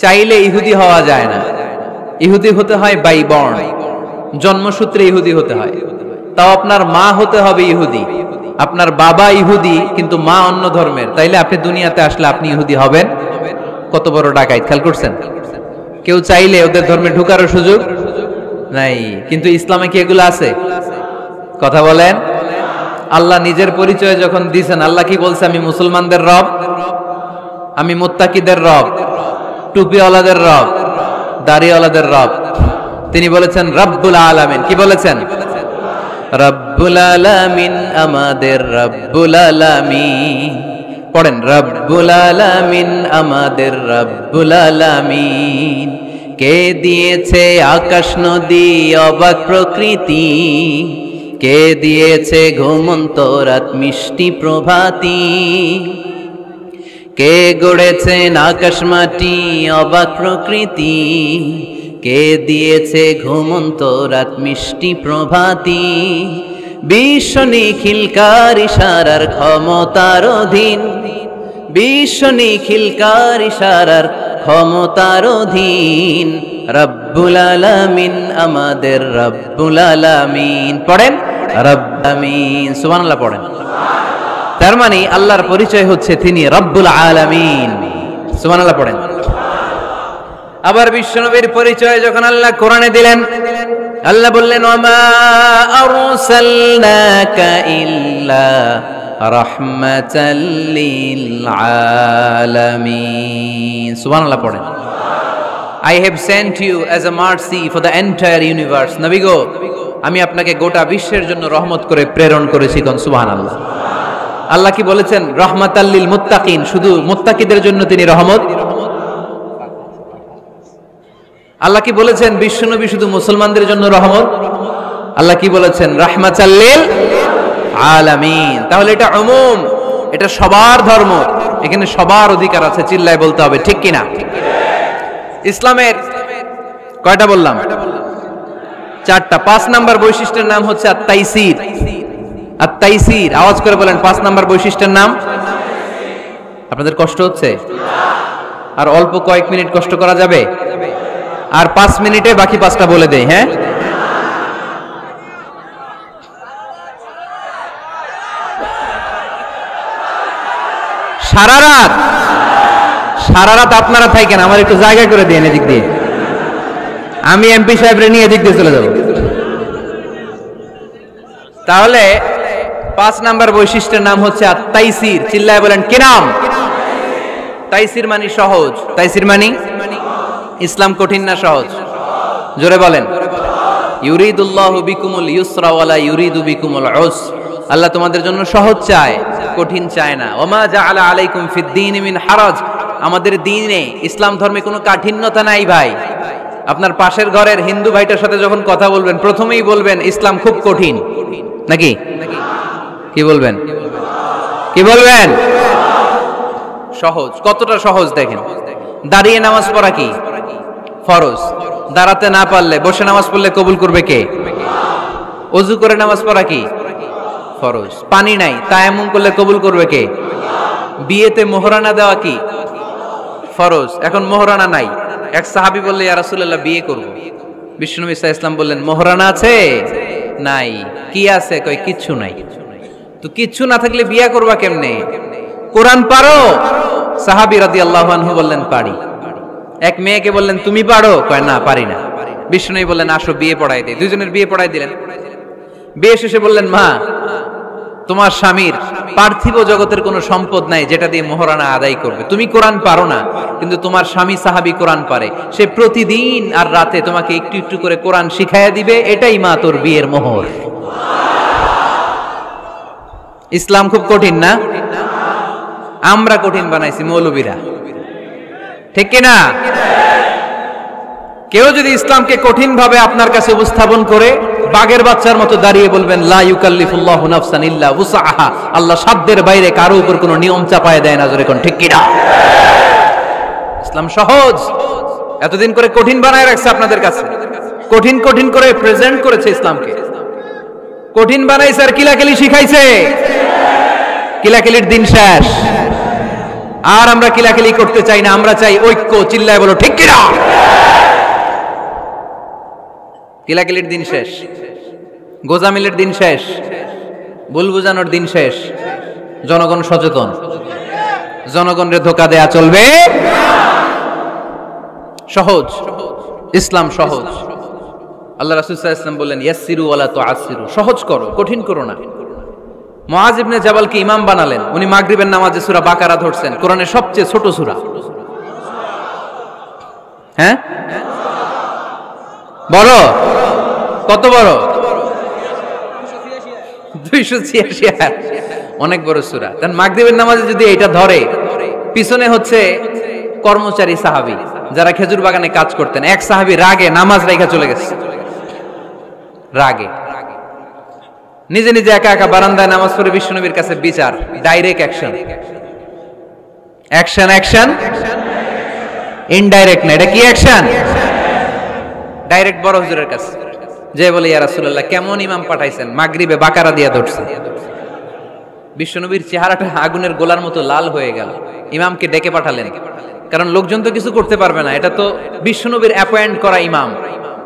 চাইলে ইহুদি হওয়া যায় না। ইহুদি হতে হয় বাই বর্ন, জন্মসূত্রে ইহুদি হতে হয়। তাও আপনার মা হতে হবে ইহুদি, আপনার বাবা ইহুদি কিন্তু মা অন্য ধর্মের, তাইলে আপনি দুনিয়াতে আসলে আপনি ইহুদি হবেন? কত বড় ডাকাইত, খেয়াল করছেন? কেউ চাইলে ওদের ধর্মে ঢুকারও সুযোগ নাই। কিন্তু ইসলামে কি এগুলো আছে? কথা বলেন। আল্লাহ নিজের পরিচয় যখন দিয়েছেন, আল্লাহ কি বলছে? আমি মুসলমানদের রব, আমি মুত্তাকিদের রব, টুপিওয়ালাদের রব, দাড়িওয়ালাদের রব। তিনি বলেছেন রব্বুল আলামিন। কি বলেছেন? রব্বুল আলামিন, আমাদের রব্বুল আলামিন। পড়েন, রব্বুল আলামিন, আমাদের রব্বুল আলামিন। কে দিয়েছে আকাশ নদী অবাক প্রকৃতি, কে দিয়েছে ঘুমন্ত রাত মিষ্টি প্রভাতী, কে গড়েছেন আকাশ মাটি অবাক প্রকৃতি, কে দিয়েছে ঘুমন্ত রাত মিষ্টি প্রভাতী। বিশ্ব নিখিলকার ইশারার ক্ষমতার অধীন, বিশ্ব নিখিলকার ইশারার ক্ষমতার অধীন। রব্বুল আলামিন, আমাদের রব্বুল আলামিন। পড়েন রব্বুল আলামিন, সুবহানাল্লাহ পড়েন। তার মানে আল্লাহর পরিচয় হচ্ছে তিনি রব্বুল আলামিন। সুবহানাল্লাহ পড়েন। আবার বিশ্বনবীর পরিচয় যখন আল্লাহ কোরআনে দিলেন, আল্লাহ বললেন ওয়ামা আরসালনাকা ইল্লা রাহমাতাল লিল আলামিন। সুবহানাল্লাহ পড়েন। I have sent you as a mercy for the entire universe. নবী গো, আমি আপনাকে গোটা বিশ্বের জন্য রহমত করে প্রেরণ করেছি। কোন সুবহানাল্লাহ। আল্লাহ কি বলেছেন? রাহমাতাল লিল মুত্তাকিন, শুধু মুত্তাকিদের জন্য তিনি রহমত। আল্লাহ কি বলেছেন? বিশ্বনবী শুধু মুসলমানদের জন্য রহমত। আল্লাহ কি বলেছেন? রাহমাতাল লিল আলামিন। তাহলে এটা উমুম, এটা সবার ধর্ম, এখানে সবার অধিকার আছে। চিল্লায় বলতে হবে, ঠিক কিনা? ইসলামের কয়টা বললাম? চারটা। 5 নাম্বার বৈশিষ্ট্যের নাম হচ্ছে আত-তাইসির। আত-তাইসির, আওয়াজ করে বলেন 5 নাম্বার বৈশিষ্ট্যের নাম। আপনাদের কষ্ট হচ্ছে? আর অল্প কয়েক মিনিট কষ্ট করা যাবে? আর 5 মিনিটে বাকি 5টা বলে দেই। হ্যাঁ, সারা রাত আপনারা থাকেন, আমার একটু জায়গা করে দিন এদিক দিয়ে। আমি এমপি সাহেবরে নিয়ে এদিক দিয়ে চলে যাব। তাহলে 5 নাম্বার বৈশিষ্ট্যের নাম হচ্ছে আত-তাইসির। চিল্লায় বলেন কি নাম? তাইসির মানে সহজ। তাইসির মানে ইসলাম কঠিন না সহজ? জোরে বলেন। ইউরিদুল্লাহু বিকুমুল ইউসরা ওয়ালা ইউরিদু বিকুমুল উসর। আল্লাহ তোমাদের জন্য সহজ চায়, কঠিন চায় না। ওমা জাআলা আলাইকুম ফিদ-দীন মিন হারাজ। আমাদের দ্বীনে, ইসলাম ধর্মে কোনো কাঠিন্যতা নাই ভাই। আপনার পাশের ঘরের হিন্দু ভাইটার সাথে যখন কথা বলবেন, প্রথমেই বলবেন ইসলাম খুব কঠিন, নাকি? কি বলবেন? কি বলবেন? সহজ। কতটা সহজ দেখেন। দাঁড়িয়ে নামাজ পড়া কি ফরজ? দাঁড়াতে না পারলে বসে নামাজ পড়লে কবুল করবে কে? ওযু করে নামাজ পড়া কি ফরজ? পানি নাই, তায়াম্মুম করলে কবুল করবে কে? বিয়েতে মোহরানা দেওয়া কি ফরজ? এখন মোহরানা নাই। এক সাহাবী বললে ইয়া রাসূলুল্লাহ বিয়ে করব। বিশ্বনবী সাল্লাল্লাহু আলাইহি ওয়াসাল্লাম বললেন মোহরানা আছে? নাই। কি আছে? কয় কিচ্ছু নাই। তো কিচ্ছু না থাকলে বিয়ে করবা কেমনে? কোরআন পারো? সাহাবী রাদিয়াল্লাহু আনহু বললেন পারি। এক মেয়েকে বললেন তুমি পারো? কয় না, পারি না। বিশ্বনবী বললেন আসো বিয়ে পড়াই দেই। দুইজনের বিয়ে পড়াই দিলেন। বিয়ে শেষে বললেন মা, তোমার স্বামীর পার্থিব জগতের কোনো সম্পদ নাই যেটা দিয়ে মোহরানা আদায় করবে। তুমি কোরআন পারো না, কিন্তু তোমার স্বামী সাহাবী কোরআন পারে। সে প্রতিদিন আর রাতে তোমাকে একটু একটু করে কোরআন শিখাইয়া দিবে। এটাই মা তোর বিয়ের মোহর। ইসলাম খুব কঠিন না? আমরা কঠিন বানাইছি মৌলবীরা, ঠিক কিনা? কেউ যদি ইসলামকে কঠিন ভাবে আপনার কাছে উপস্থাপন করে, বাঘের বাচ্চার মতো দাঁড়িয়ে বলবেন লা ইউকাল্লিফুল্লাহু নাফসান ইল্লা উসআহা। আল্লাহ সাধ্যের বাইরে কারো উপর কোনো নিয়ম চাপায় দেয় না। জোরে কোন ঠিক কিনা? ইসলাম সহজ। এতদিন করে কঠিন বানায় রাখছে আপনাদের কাছে, কঠিন কঠিন করে প্রেজেন্ট করেছে ইসলামকে, কঠিন বানাইছে আর কিলাকিলি শিখাইছে। কিলাকিলির দিন শেষ। আর আমরা কিলাকিলি করতে চাই না, আমরা চাই ঐক্য। চিল্লায় বলো ঠিক কিনা? কিলাকিলির দিন শেষ, গোজামিলের দিন শেষ। ভুল বুঝানোর দিন শেষ, জনগণ সচেতন, জনগণরে ধোকা দেয়া চলবে। সহজ, ইসলাম সহজ। আল্লাহ রাসূল সাল্লাল্লাহু আলাইহি ওয়াসাল্লাম বললেন ইয়াসসিরু ওয়ালা তুআসসিরু, সহজ করো, কঠিন করো না। মুআজ ইবনে জাবালকে ইমাম বানালেন, উনি মাগরিবের নামাজে সূরা বাকারা ধরছেন, কোরআনের সবচেয়ে ছোট সূরা। হ্যাঁ, বড়, কত বড়? 286 আয়াত, অনেক বড় সূরা। তার মাগরিবের নামাজে যদি এটা ধরে, পিছনে হচ্ছে কর্মচারী সাহাবী যারা খেজুর বাগানে কাজ করতেন, এক সাহাবী রাগে নামাজ রাইখা চলে গেছে, রাগে নিজে নিজে একা একা বারান্দায় নামাজ পড়ে বিশ্বনবীর কাছে বিচার, direct action, action action, indirect না, এটা কি অ্যাকশন? ডাইরেক্ট বড় হুজুরের কাছে যে বলে ইয়া রাসূলুল্লাহ কেমন ইমাম পাঠাইছেন, মাগরিবে বাকারা দিয়া ধরছে। বিশ্বনবীর চেহারাটা আগুনের গোলার মতো লাল হয়ে গেল। ইমামকে ডেকে পাঠালেন, কারণ লোকজন তো কিছু করতে পারবে না, এটা তো বিশ্বনবীর অ্যাপয়েন্ট করা ইমাম।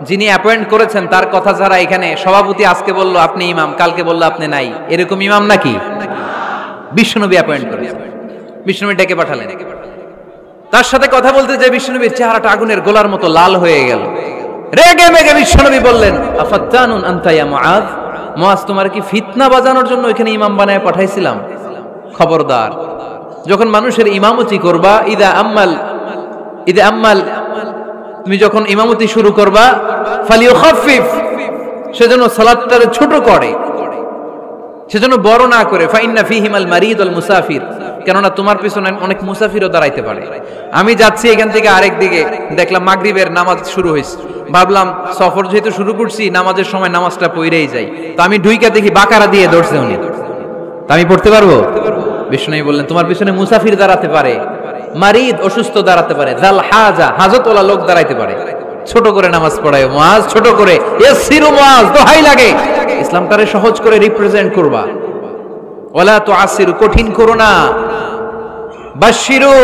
যিনি অ্যাপয়েন্ট করেছেন তার কথা ছাড়া এখানে সভাপতি আজকে বলল আপনি ইমাম, কালকে বলল আপনি নাই, এরকম ইমাম নাকি? বিশ্বনবী অ্যাপয়েন্ট করেছেন। বিশ্বনবী ডেকে পাঠালেন, তার সাথে কথা বলতে যে বিশ্বনবীর চেহারাটা আগুনের গোলার মতো লাল হয়ে গেল। রেগে মেগে বিশ্বনবী বললেন আফাত্তানুন আনতা ইয়া মুআজ, মুআজ তোমার কি ফিতনা বাজানোর জন্য এখানে ইমাম বানায় পাঠাইছিলাম? খবরদার, যখন মানুষের ইমামতি করবা, ইদা আম্মাল তুমি যখন ইমামতি শুরু করবা, ফালিয়ুখাফফিফ, সেজন্য সালাতটারে ছোট করে, সেজন্য বড় না করে। ফাইন্না ফীহিমাল মারিদ ওয়াল মুসাফির, কেননা তোমার পিছনে অনেক মুসাফিরও দাঁড়াইতে পারে। আমি যাচ্ছি এখান থেকে আরেক দিকে, দেখলাম মাগরিবের নামাজ শুরু হয়েছে, ভাবলাম সফর যেহেতু শুরু করছি নামাজের সময় নামাজটা পড়েই যাই, তো আমি ঢুইকা দেখি বাকারা দিয়ে ধরছে উনি, তা আমি পড়তে পারবো? বিষ্ণু বললেন তোমার পিছনে মুসাফির দাঁড়াতে পারে, মারিদ অসুস্থ দাঁড়াতে পারে, জাল হাজা হাজতওয়ালা লোক দাঁড়াইতে পারে, ছোট করে নামাজ পড়ায় মুআজ, ছোট করে। ইয়াসসিরু মুআজ, দোহাই লাগে, ইসলামটারে সহজ করে রিপ্রেজেন্ট করবা। ওয়ালা তুআসসিরু, কঠিন করো না। বাশশিরু,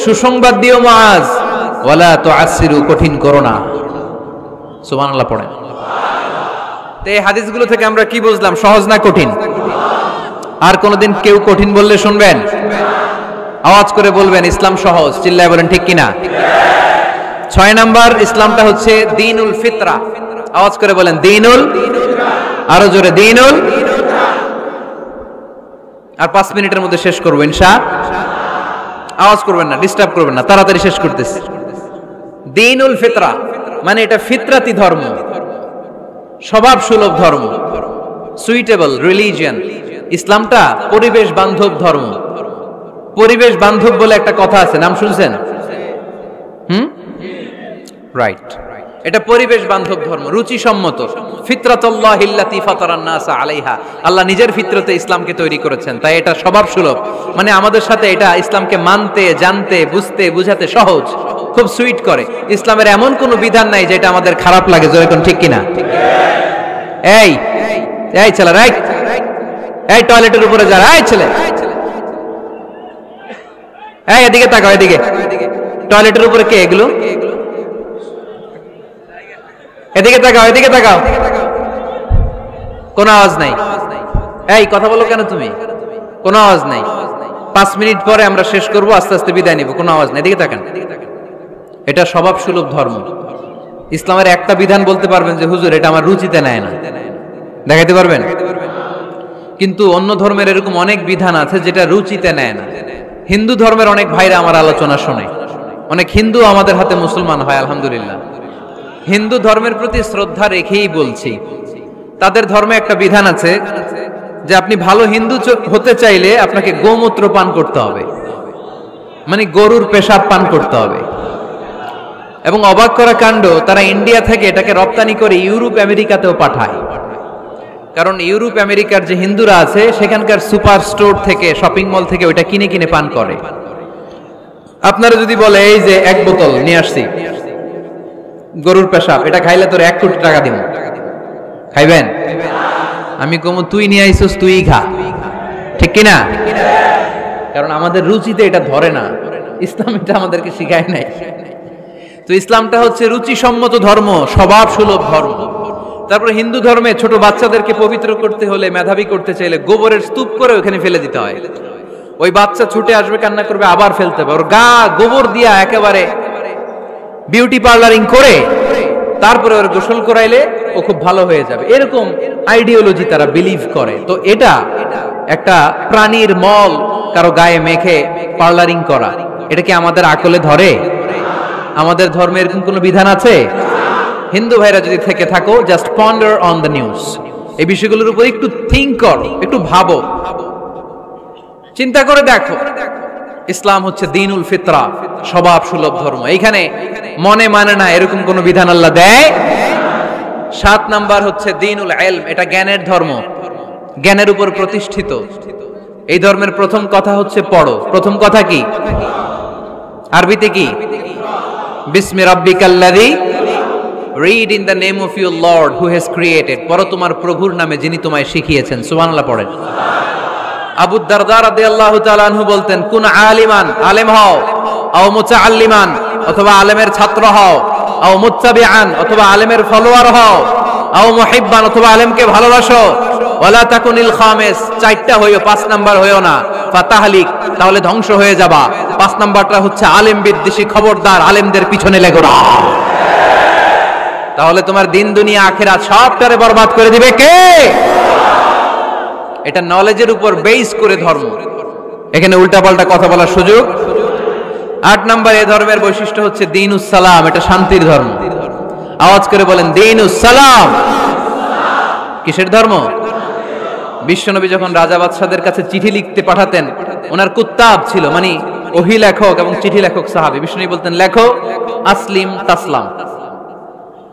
সুসংবাদ দিও মুআজ, ওয়ালা তুআসসিরু, কঠিন করো না। সুবহানাল্লাহ পড়েন। তো এই হাদিসগুলো থেকে আমরা কি বুঝলাম? সহজ না কঠিন? আর কোনদিন কেউ কঠিন বললে শুনবেন? আওয়াজ করে বলবেন ইসলাম সহজ, চিল্লায় বলেন ঠিক কিনা? 6 নাম্বার, ইসলামটা হচ্ছে দ্বীনুল ফিতরা। আওয়াজ করে বলেন দ্বীনুল, আরো জোরে দ্বীনুল। আর 5 মিনিটের মধ্যে শেষ করবো ইনশাআল্লাহ। আওয়াজ করবেন না, ডিস্টার্ব করবেন না, তাড়াতাড়ি শেষ করতেছি। দ্বীনুল ফিতরা মানে এটা ফিতরাতি ধর্ম, স্বভাব সুলভ ধর্ম, সুইটেবল রিলিজিয়ন। ইসলামটা পরিবেশ বান্ধব ধর্ম। পরিবেশ বান্ধব বলে একটা কথা আছে, নাম শুনছেন? রাইট, এটা পরিবেশ বান্ধব ধর্ম, রুচিসম্মত। ফিতরাতুল্লাহিল্লাতী ফাতারান নাস আলাইহা, আল্লাহ নিজের ফিতরতে ইসলামকে তৈরি করেছেন, তাই এটা স্বভাব সুলভ। মানে আমাদের সাথে এটা ইসলামকে মানতে, জানতে, বুঝতে, বুঝাতে সহজ, খুব সুইট করে। ইসলামের এমন কোনো বিধান নাই যেটা আমাদের খারাপ লাগে, জোরে কোন ঠিক কিনা? এই এই ছেলে, রাইট, এই টয়লেটের উপরে যা, এই ছেলে, এই এদিকে তাকাও, এদিকে। টয়লেটের উপরে কে এগুলো? এদিকে তাকাও, এদিকে তাকাও। কোনো আওয়াজ নাই। এই কথা বলো কেন তুমি? কোনো আওয়াজ নাই। 5 মিনিট পরে আমরা শেষ করব, আস্তে আস্তে বিদায় নিব, কোনো আওয়াজ নাই। এদিকে তাকান। এটা স্বভাব সুলভ ধর্ম। ইসলামের একটা বিধান বলতে পারবেন যে হুজুর এটা আমার রুচিতে নেয় না, দেখাইতে পারবেন? কিন্তু অন্য ধর্মের এরকম অনেক বিধান আছে যেটা রুচিতে নেয় না। হিন্দু ধর্মের অনেক ভাইরা আমার আলোচনা শোনে, অনেক হিন্দু আমাদের হাতে মুসলমান হয়, আলহামদুলিল্লাহ। হিন্দু ধর্মের প্রতি শ্রদ্ধা রেখেই বলছি, তাদের ধর্মে একটা বিধান আছে যে আপনি ভালো হিন্দু হতে চাইলে আপনাকে গোমূত্র পান করতে হবে, মানে গরুর পেশাব পান করতে হবে। এবং অবাক করা কাণ্ড, তারা ইন্ডিয়া থেকে এটাকে রপ্তানি করে ইউরোপ আমেরিকাতেও পাঠায়। কারণ ইউরোপ আমেরিকার যে হিন্দুরা আছে সেখানকার সুপার স্টোর থেকে, শপিং মল থেকে ওইটা কিনে কিনে পান করে। আপনারা যদি বলে এই যে 1 বোতল নিয়ে আসছি গরুর পেশাব, এটা খাইলে তোর 1 কোটি টাকা দিব, খাইবেন? আমি কমু তুই নিয়ে আইছিস, তুই খা, ঠিক কিনা? কারণ আমাদের রুচিতে এটা ধরে না, ইসলাম এটা আমাদেরকে শিখায় নাই। তো ইসলামটা হচ্ছে রুচিসম্মত ধর্ম, স্বভাব সুলভ ধর্ম। তারপরে হিন্দু ধর্মে ছোট বাচ্চাদেরকে পবিত্র করতে হলে, মেধাবী করতে চাইলে গোবরের স্তূপ করে ওখানে ফেলে দিতে হয়। ওই বাচ্চা ছুটে আসবে, কান্না করবে, আবার ফেলতে হবে। ওর গা গোবর দিয়া একেবারে বিউটি পার্লারিং করে তারপরে ওর গোসল করাইলে ও খুব ভালো হয়ে যাবে। এরকম আইডিওলজি তারা বিলিভ করে। তো এটা একটা প্রাণীর মল কারো গায়ে মেখে পার্লারিং করা, এটা কি আমাদের আকলে ধরে? আমাদের ধর্মে এরকম কোনো বিধান আছে? হিন্দু ভাইরা যদি থেকে থাকো, just ponder on the news, এই বিষয়গুলোর উপর একটু থিঙ্ক করো, একটু ভাবো, চিন্তা করে দেখো। ইসলাম হচ্ছে দ্বীনুল ফিতরা, স্বভাব সুলভ ধর্ম। এইখানে মনে মানে না এরকম কোন বিধান আল্লাহ দেয়। 7 নাম্বার হচ্ছে দ্বীনুল ইলম, এটা জ্ঞানের ধর্ম, জ্ঞানের উপর প্রতিষ্ঠিত। এই ধর্মের প্রথম কথা হচ্ছে পড়ো। প্রথম কথা কি? আরবিতে কি? বিসমি রাব্বিকাল্লাযী, read in the name of your lord who has created. পড়ো তোমার প্রভুর নামে যিনি তোমায় শিখিয়েছেন। সুবহানাল্লাহ পড়েন। আবু দারদা রাদিয়াল্লাহু তাআলা আনহু বলতেন, কুন আলিমান, আলেম হও, আও মুতাআল্লিমান, অথবা আলেমের ছাত্র হও, আও মুত্তাবিআন, অথবা আলেমের ফলোয়ার হও, আও মুহিব্বান, অথবা আলেমকে ভালোবাসো, ওয়ালা তাকুনিল খামিস, 4টা হইও, 5 নাম্বার হইও না, ফাতাহলিক, তাহলে ধ্বংস হয়ে যাবা। 5 নাম্বারটা হচ্ছে আলেম বিদ্বেষী, খবরদার আলেমদের পিছনে লেগো না, তাহলে তোমার দিন দুনিয়া আখিরাত সবটারে বরবাদ করে দিবে কে? এটা নলেজের উপর বেস করে ধর্ম, এখানে উল্টাপাল্টা কথা বলার সুযোগ। 8 নাম্বার এই ধর্মের বৈশিষ্ট্য হচ্ছে দ্বীনুস সালাম, এটা শান্তির ধর্ম। আওয়াজ করে বলেন দ্বীনুস সালাম। কিসের ধর্ম? বিশ্বনবী যখন রাজা বাদশাদের কাছে চিঠি লিখতে পাঠাতেন, ওনার কুত্তাব ছিল, মানে ওহী লেখক এবং চিঠি লেখক সাহাবী। বিশ্বনবী বলতেন, লেখো আসলিম তাসলাম,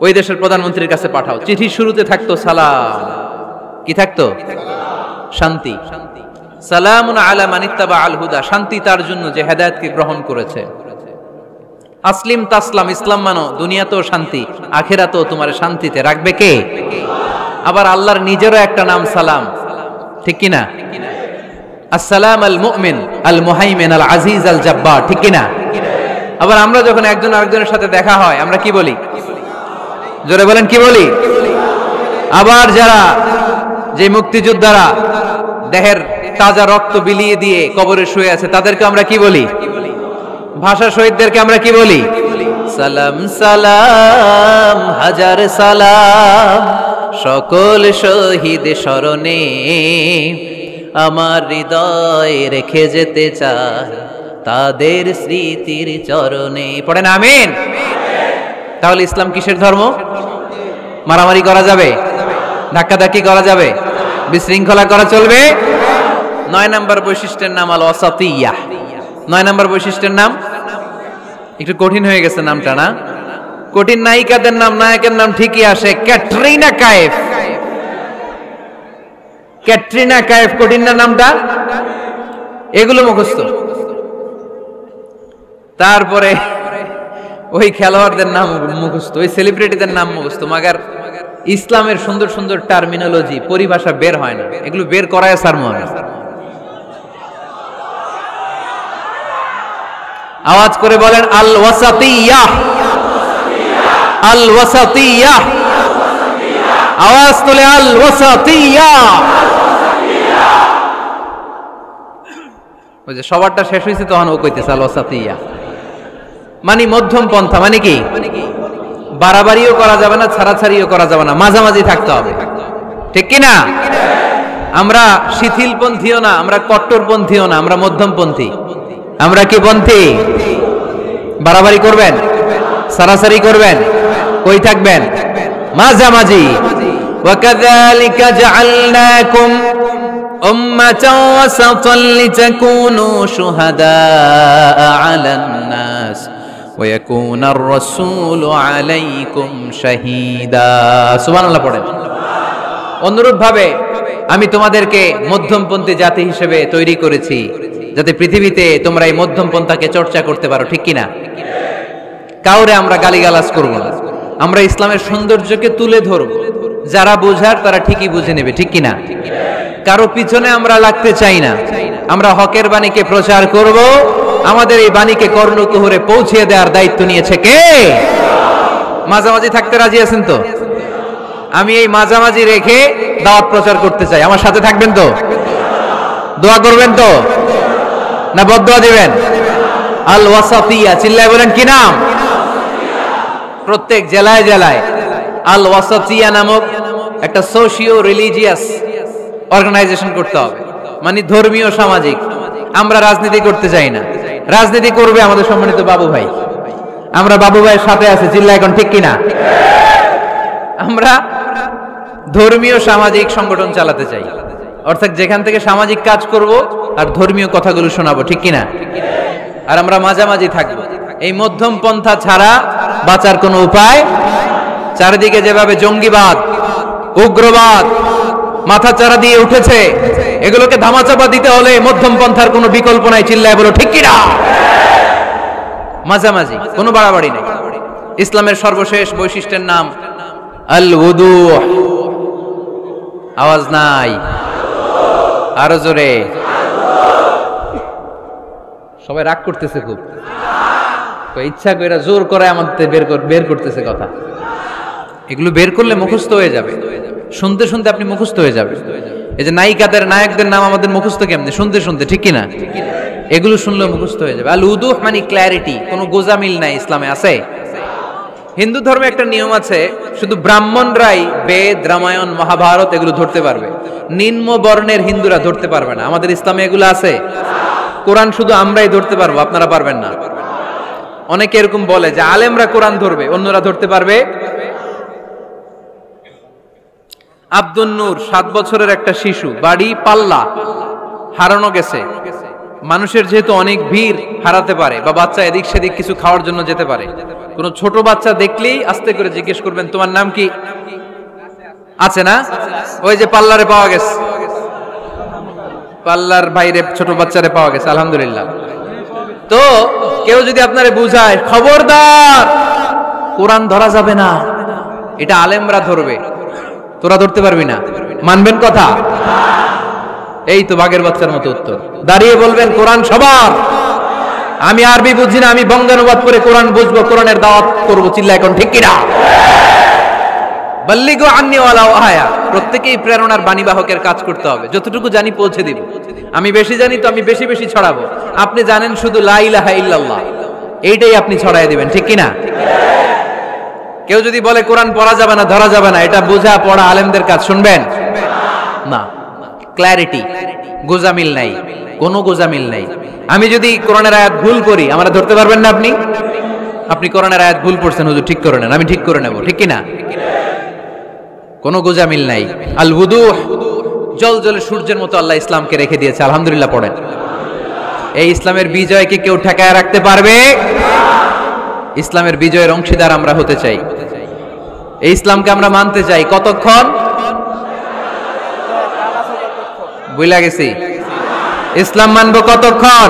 ওই দেশের প্রধানমন্ত্রীর কাছে পাঠাও। চিঠির শুরুতে থাকতো সালাম, কি থাকতো? শান্তি। সালামুন আলা মান ইত্তাবা আল হুদা, শান্তি তার জন্য যে হেদায়েতকে গ্রহণ করেছে। আসলিম তাসলাম, ইসলাম মানো, দুনিয়াতেও শান্তি, আখিরাতেও তোমার শান্তিতে রাখবে কে? আবার আল্লাহর নিজেরও একটা নাম সালাম, ঠিক কি না? আসসালাম আল মুমিন আল মুহাইমিন আল আজিজ আল জাব্বার, ঠিক কি না? আবার আমরা যখন একজন আরেকজনের সাথে দেখা হয় আমরা কি বলি? জোরে বলেন, কি বলি? আবার যারা, যে মুক্তিযোদ্ধারা দেহের তাজা রক্ত বিলিয়ে দিয়ে কবরে শুয়ে আছে, তাদেরকে আমরা কি বলি? ভাষা শহীদদেরকে আমরা কি বলি? সালাম সালাম হাজার সালাম, সকল শহীদ স্মরণে আমার হৃদয় রেখে যেতে চাই তাদের স্মৃতির চরণে। পড়েন আমিন। তাহলে ইসলাম কিসের ধর্ম? মারামারি করা যাবে? ধাক্কাধাক্কি করা যাবে? বিশৃঙ্খলা করা চলবে? 9 নাম্বার বৈশিষ্ট্যের নাম আল ওয়াসাতিয়্যা। 9 নাম্বার বৈশিষ্ট্যের নাম একটু কঠিন হয়ে গেছে নামটা, না? কঠিন নায়িকাদের নাম, নায়কের নাম ঠিকই আসে, ক্যাটরিনা কাইফ। ক্যাটরিনা কাইফ, কঠিন না নামটা? এগুলো মুখস্থ। তারপরে ওই খেলোয়াড়দের নাম মুখস্থ, ওই সেলিব্রিটিদের নাম মুখস্থ, মাগার ইসলামের সুন্দর সুন্দর টার্মিনোলজি, পরিভাষা বের হয় না। এগুলো বের করায় সারমু আমি। আওয়াজ করে বলেন আল ওয়াসাতিয়্যা, আল ওয়াসাতিয়্যা, আওয়াজ তুলে আল ওয়াসাতিয়্যা। ওই যে সবারটা শেষ হয়েছে তখন ও কইতেছে আল ওয়াসাতিয়্যা, মানে মধ্যম পন্থা। মানে কি? বাড়াবাড়িও করা যাবে না, ছাড়াছাড়িও করা যাবে না, মাঝামাঝি থাকতে হবে, ঠিক কি না? আমরা শিথিলপন্থীও না, আমরা কট্টরপন্থীও না, আমরা মধ্যমপন্থী। আমরা কি পন্থী? বাড়াবাড়ি করবেন, ছাড়াছাড়ি করবেন, কই থাকবেন? মাঝামাঝি। ওয়াকাযালিকা জাআলনাকুম উম্মাতান ওয়াসাতান লিতাকুনু শুহাদাআ আলান নাস ওয়া ইয়াকুনার রাসূলু আলাইকুম শাহীদা। সুবহানাল্লাহ পড়েন। অনুরূপ ভাবে আমি তোমাদেরকে মধ্যমপন্থী জাতি হিসেবে তৈরি করেছি, যাতে পৃথিবীতে তোমরা এই মধ্যম পন্থাকে চর্চা করতে পারো, ঠিক কিনা? কাউরে আমরা গালিগালাজ করব না, আমরা ইসলামের সৌন্দর্যকে তুলে ধরব। যারা বোঝার তারা ঠিকই বুঝে নেবে, ঠিক কিনা? কারো পিছনে আমরা লাগতে চাই না, আমরা হকের বাণীকে প্রচার করব। আমাদের এই বাণীকে কর্ণকুহরে পৌঁছে দেওয়ার দায়িত্ব নিয়েছে কে? মাঝামাঝি থাকতে রাজি আছেন তো? আমি এই মাঝামাঝি রেখে দাওয়াত প্রচার করতে চাই। আমার সাথে থাকবেন তো? দোয়া করবেন তো? না বদদোয়া দিবেন? আল ওয়াসাতিয়া, চিল্লায় বলেন কি নাম? প্রত্যেক জেলায় জেলায় আল ওয়াসাতিয়া নামক একটা সোশিও রিলিজিয়াস অর্গানাইজেশন করতে হবে, মানে ধর্মীয় সামাজিক। আমরা রাজনীতি করতে চাই না, রাজনীতি করবে আমাদের সম্মানিত বাবু ভাই। আমরা বাবু ভাইয়ের সাথে আছি, চিল্লা এখন ঠিক কিনা? আমরা ধর্মীয় সামাজিক সংগঠন চালাতে চাই, অর্থাৎ যেখান থেকে সামাজিক কাজ করব আর ধর্মীয় কথাগুলো শোনাবো, ঠিক কিনা? আর আমরা মাঝামাঝি থাকবো। এই মধ্যম পন্থা ছাড়া বাঁচার কোনো উপায়। চারিদিকে যেভাবে জঙ্গিবাদ, উগ্রবাদ মাথা চারা দিয়ে উঠেছে, এগুলোকে ধামাচাপা দিতে হলে মধ্যম পন্থার কোনো বিকল্প নাই, চিল্লায় বলো ঠিক কিনা? মাঝামাঝি, কোনো বাড়াবাড়ি নেই। ইসলামের সর্বশেষ বৈশিষ্ট্যের নাম আল উদুহ। আওয়াজ নাই, আরো জোরে। সবাই রাগ করতেছে খুব, ইচ্ছা করে জোর করে আমাদের বের করতেছে কথা। এগুলো বের করলে মুখস্থ হয়ে যাবে, শুনতে শুনতে আপনি মুখস্থ হয়ে যাবে। এই যে নায়িকাদের নায়কদের নাম আমাদের মুখস্থ কেমনে? শুনতে শুনতে, ঠিক কিনা? এগুলো শুনলে মুখস্থ হয়ে যাবে। আল উদুহ মানে ক্ল্যারিটি, কোনো গোজামিল নাই ইসলামে আছে। হিন্দু ধর্মে একটা নিয়ম আছে, শুধু ব্রাহ্মণরাই বেদ, রামায়ণ, মহাভারত এগুলো ধরতে পারবে, নিম্ন বর্ণের হিন্দুরা ধরতে পারবে না। আমাদের ইসলামে এগুলো আছে। কোরআন শুধু আমরাই ধরতে পারবো, আপনারা পারবেন না। অনেকে এরকম বলে যে আলেমরা কোরআন ধরবে, অন্যরা ধরতে পারবে। আব্দুল নূর 7 বছরের একটা শিশু, বাড়ি পাল্লা, হারানো গেছে। মানুষের যেহেতু অনেক ভিড় হারাতে পারে, বা বাচ্চা এদিক সেদিক কিছু খাওয়ার জন্য যেতে পারে, কোন ছোট বাচ্চা দেখলেই আস্তে করে জিজ্ঞেস করবেন তোমার নাম কি? আছে না? ওই যে পাল্লারে পাওয়া গেছে, পাল্লার বাইরে ছোট বাচ্চারে পাওয়া গেছে, আলহামদুলিল্লাহ। তো কেউ যদি আপনারে বুঝায় খবরদার কোরআন ধরা যাবে না, এটা আলেমরা ধরবে, তোরা ধরতে পারবি না, মানবেন কথা? এই তো বাঘের বাচ্চার মতো উত্তর। দাঁড়িয়ে বলবেন কোরআন সবার। আমি আরবি বুঝি না, আমি বঙ্গানুবাদ করে কোরআন বুঝবো, কোরআনের দাওয়াত করবো, চিল্লা এখন ঠিক কিনা? বাল্লিগু আন্নি ওয়ালাউ আয়া। প্রত্যেকেই প্রেরণার বাণীবাহকের কাজ করতে হবে, যতটুকু জানি পৌঁছে দিব। আমি বেশি জানি তো আমি বেশি বেশি ছড়াবো। আপনি জানেন শুধু লা ইলাহা ইল্লাল্লাহ, এইটাই আপনি ছড়াই দিবেন, ঠিক কিনা? কেউ যদি বলে কোরআন পড়া যাবে না, ধরা যাবে না, এটা বোঝা পড়া আলেমদের কাজ, শুনবেন না। ক্ল্যারিটি, গোজামিল নাই, কোনো গোজামিল নাই। আমি যদি কোরআনের আয়াত ভুল করি, আমরা ধরতে পারবেন না। আপনি কোরআনের আয়াত ভুল পড়ছেন, হুজুর ঠিক করে নেন, আমি ঠিক করে নেব, ঠিক কিনা? কোনো গোজামিল নাই। আল উদুহ, জল জলে সূর্যের মতো আল্লাহ ইসলামকে রেখে দিয়েছে, আলহামদুলিল্লাহ পড়েন। এই ইসলামের বিজয়কে কেউ ঠেকায় রাখতে পারবে? ইসলামের বিজয়ের অংশীদার আমরা হতে চাই, এই ইসলামকে আমরা মানতে চাই। কতক্ষণ? বুঝলা গেছি। ইসলাম মানবো কতক্ষণ?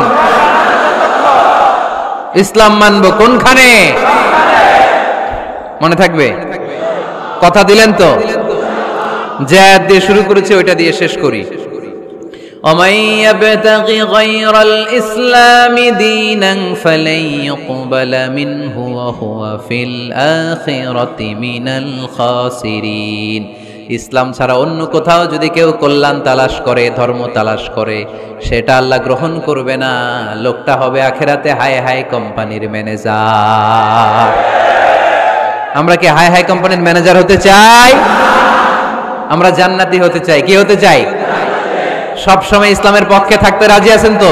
ইসলাম মানবো কোনখানে? মনে থাকবে? কথা দিলেন তো? যে আয়াত দিয়ে শুরু করেছে ওইটা দিয়ে শেষ করি। ومن يبتغ غير الإسلام دينا فلن يقبل منه وهو في الآخرة من الخاسرين। ইসলাম ছাড়া অন্য কোথাও যদি কেউ কল্যাণ তালাশ করে, ধর্ম তালাশ করে, সেটা আল্লাহ গ্রহণ করবে না। লোকটা হবে আখেরাতে হাই হাই কোম্পানির ম্যানেজার। আমরা কি হাই হাই কোম্পানির ম্যানেজার হতে চাই? আমরা জান্নাতি হতে চাই। কি হতে চাই? সব সময় ইসলামের পক্ষে থাকতে রাজি আছেন তো?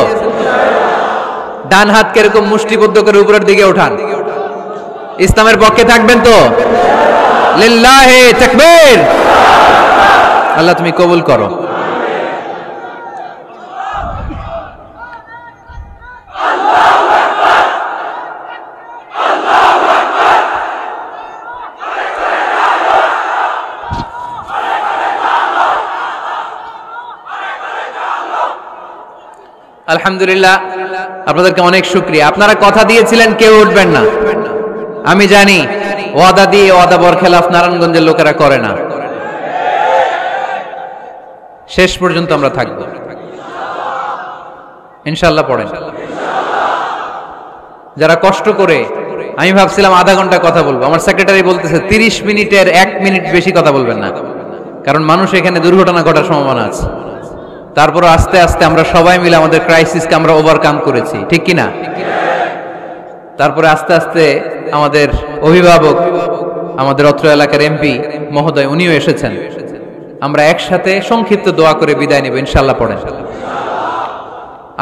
ডান হাত কিরকম মুষ্টিবদ্ধ করে উপরের দিকে উঠান। ইসলামের পক্ষে থাকবেন তো? লিল্লাহি তাকবীর। আল্লাহ তুমি কবুল করো। আলহামদুলিল্লাহ, আপনাদেরকে অনেক শুকরিয়া। আপনারা কথা দিয়েছিলেন কেউ উঠবেন না। আমি জানি ওয়াদা দিয়ে ওয়াদা বরখেলাফ নারায়ণগঞ্জের লোকেরা করে না। শেষ পর্যন্ত আমরা থাকব ইনশাআল্লাহ। পড়েন। যারা কষ্ট করে আমি ভাবছিলাম আধা ঘন্টা কথা বলবো, আমার সেক্রেটারি বলতেছে 30 মিনিটের 1 মিনিট বেশি কথা বলবেন না, কারণ মানুষ এখানে দুর্ঘটনা ঘটার সম্ভাবনা আছে। তারপর আস্তে আস্তে আমরা সবাই মিলে আমাদের ক্রাইসিসকে আমরা ওভারকাম করেছি, ঠিক কিনা? তারপরে আস্তে আস্তে আমাদের অভিভাবক, আমাদের অত্র এলাকার এমপি মহোদয়, উনিও এসেছেন। আমরা একসাথে সংক্ষিপ্ত দোয়া করে বিদায় নেব ইনশাআল্লাহ। পড়েন।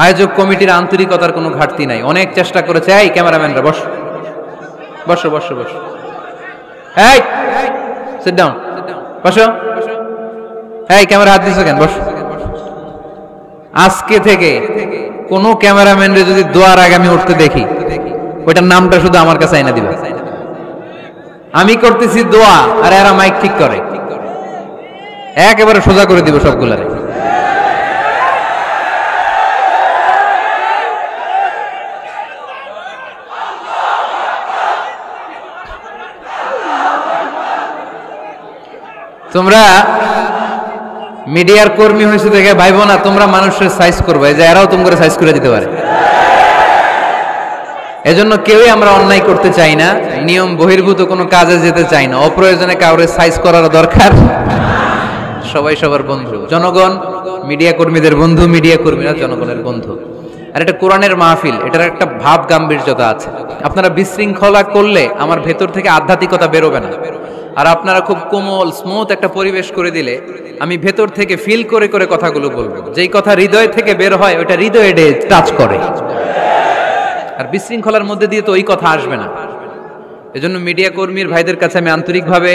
আয়োজক কমিটির আন্তরিকতার কোনো ঘাটতি নাই, অনেক চেষ্টা করেছে। এই ক্যামেরাম্যানরা বসো বসো বসো বসো, এই সিট ডাউন, বসো। এই ক্যামেরা হাত দিছো কেন? বসো। আজকে থেকে কোন ক্যামেরাম্যানরে যদি দোয়ার আগে আমি উঠতে দেখি, ওইটার নামটা শুধু আমার কাছে আইনা দিবা। আমি করতেছি দোয়া আর এরা মাইক ঠিক করে, একেবারে সোজা করে দিব সবগুলারে। তোমরা মিডিয়ার কর্মী হয়েছে দেখে ভাইবো না তোমরা মানুষের সাইজ করবে, যে এরাও তোমরা সাইজ করে দিতে পারে। এজন্য কেউই আমরা অন্যায় করতে চাই না, নিয়ম বহির্ভূত কোনো কাজে যেতে চাই না, অপ্রয়োজনে কাউরে সাইজ করার দরকার। সবাই সবার বন্ধু, জনগণ মিডিয়া কর্মীদের বন্ধু, মিডিয়া কর্মীরা জনগণের বন্ধু। আর এটা কোরআনের মাহফিল, এটার একটা ভাব গাম্ভীর্যতা আছে। আপনারা বিশৃঙ্খলা করলে আমার ভেতর থেকে আধ্যাত্মিকতা বেরোবে না, আর আপনারা খুব কোমল স্মুথ একটা পরিবেশ করে দিলে আমি ভেতর থেকে ফিল করে করে কথাগুলো বলবো। যেই কথা হৃদয় থেকে বের হয় ওটা হৃদয়ে টাচ করে, আর বিশৃঙ্খলার মধ্যে দিয়ে তো ওই কথা আসবে না। এজন্য মিডিয়া কর্মীর ভাইদের কাছে আমি আন্তরিকভাবে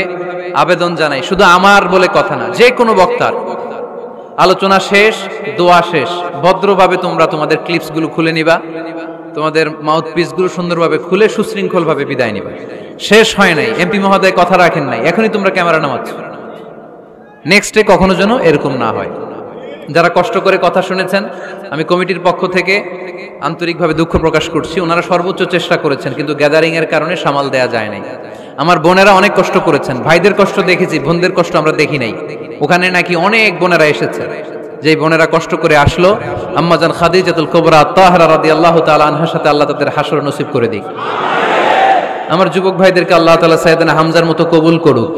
আবেদন জানাই, শুধু আমার বলে কথা না, যে কোনো বক্তার আলোচনা শেষ, দোয়া শেষ, ভদ্রভাবে তোমরা তোমাদের ক্লিপসগুলো খুলে নিবা, তোমাদের মাউথপিসগুলো সুন্দরভাবে খুলে সুশৃঙ্খলভাবে বিদায় নিবা। শেষ হয় নাই, এমপি মহোদয় কথা রাখেন নাই, এখনই তোমরা ক্যামেরা নামাচ্ছ। নেক্সটে কখনো যেন এরকম না হয়। যারা কষ্ট করে কথা শুনেছেন, আমি কমিটির পক্ষ থেকে আন্তরিকভাবে দুঃখ প্রকাশ করছি। ওনারা সর্বোচ্চ চেষ্টা করেছেন, কিন্তু গ্যাদারিং এর কারণে সামাল দেয়া যায় নাই। আমার বোনেরা অনেক কষ্ট করেছেন, ভাইদের কষ্ট দেখেছি, বোনদের কষ্ট আমরা দেখি নাই। ওখানে নাকি অনেক বোনেরা এসেছে, যেই বোনেরা কষ্ট করে আসলো। আম্মাজান খাদিজাতুল কুবরা তাহরা রাদিয়াল্লাহু তাআলা আনহার সাথে আল্লাহ তাদের হাসর নসিব করে দিক। আমার যুবক ভাইদেরকে আল্লাহ তাআলা সাইয়েদনা হামজার মতো কবুল করুক।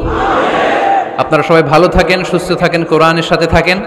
আপনারা সবাই ভালো থাকেন, সুস্থ থাকেন, কোরআনের সাথে থাকেন।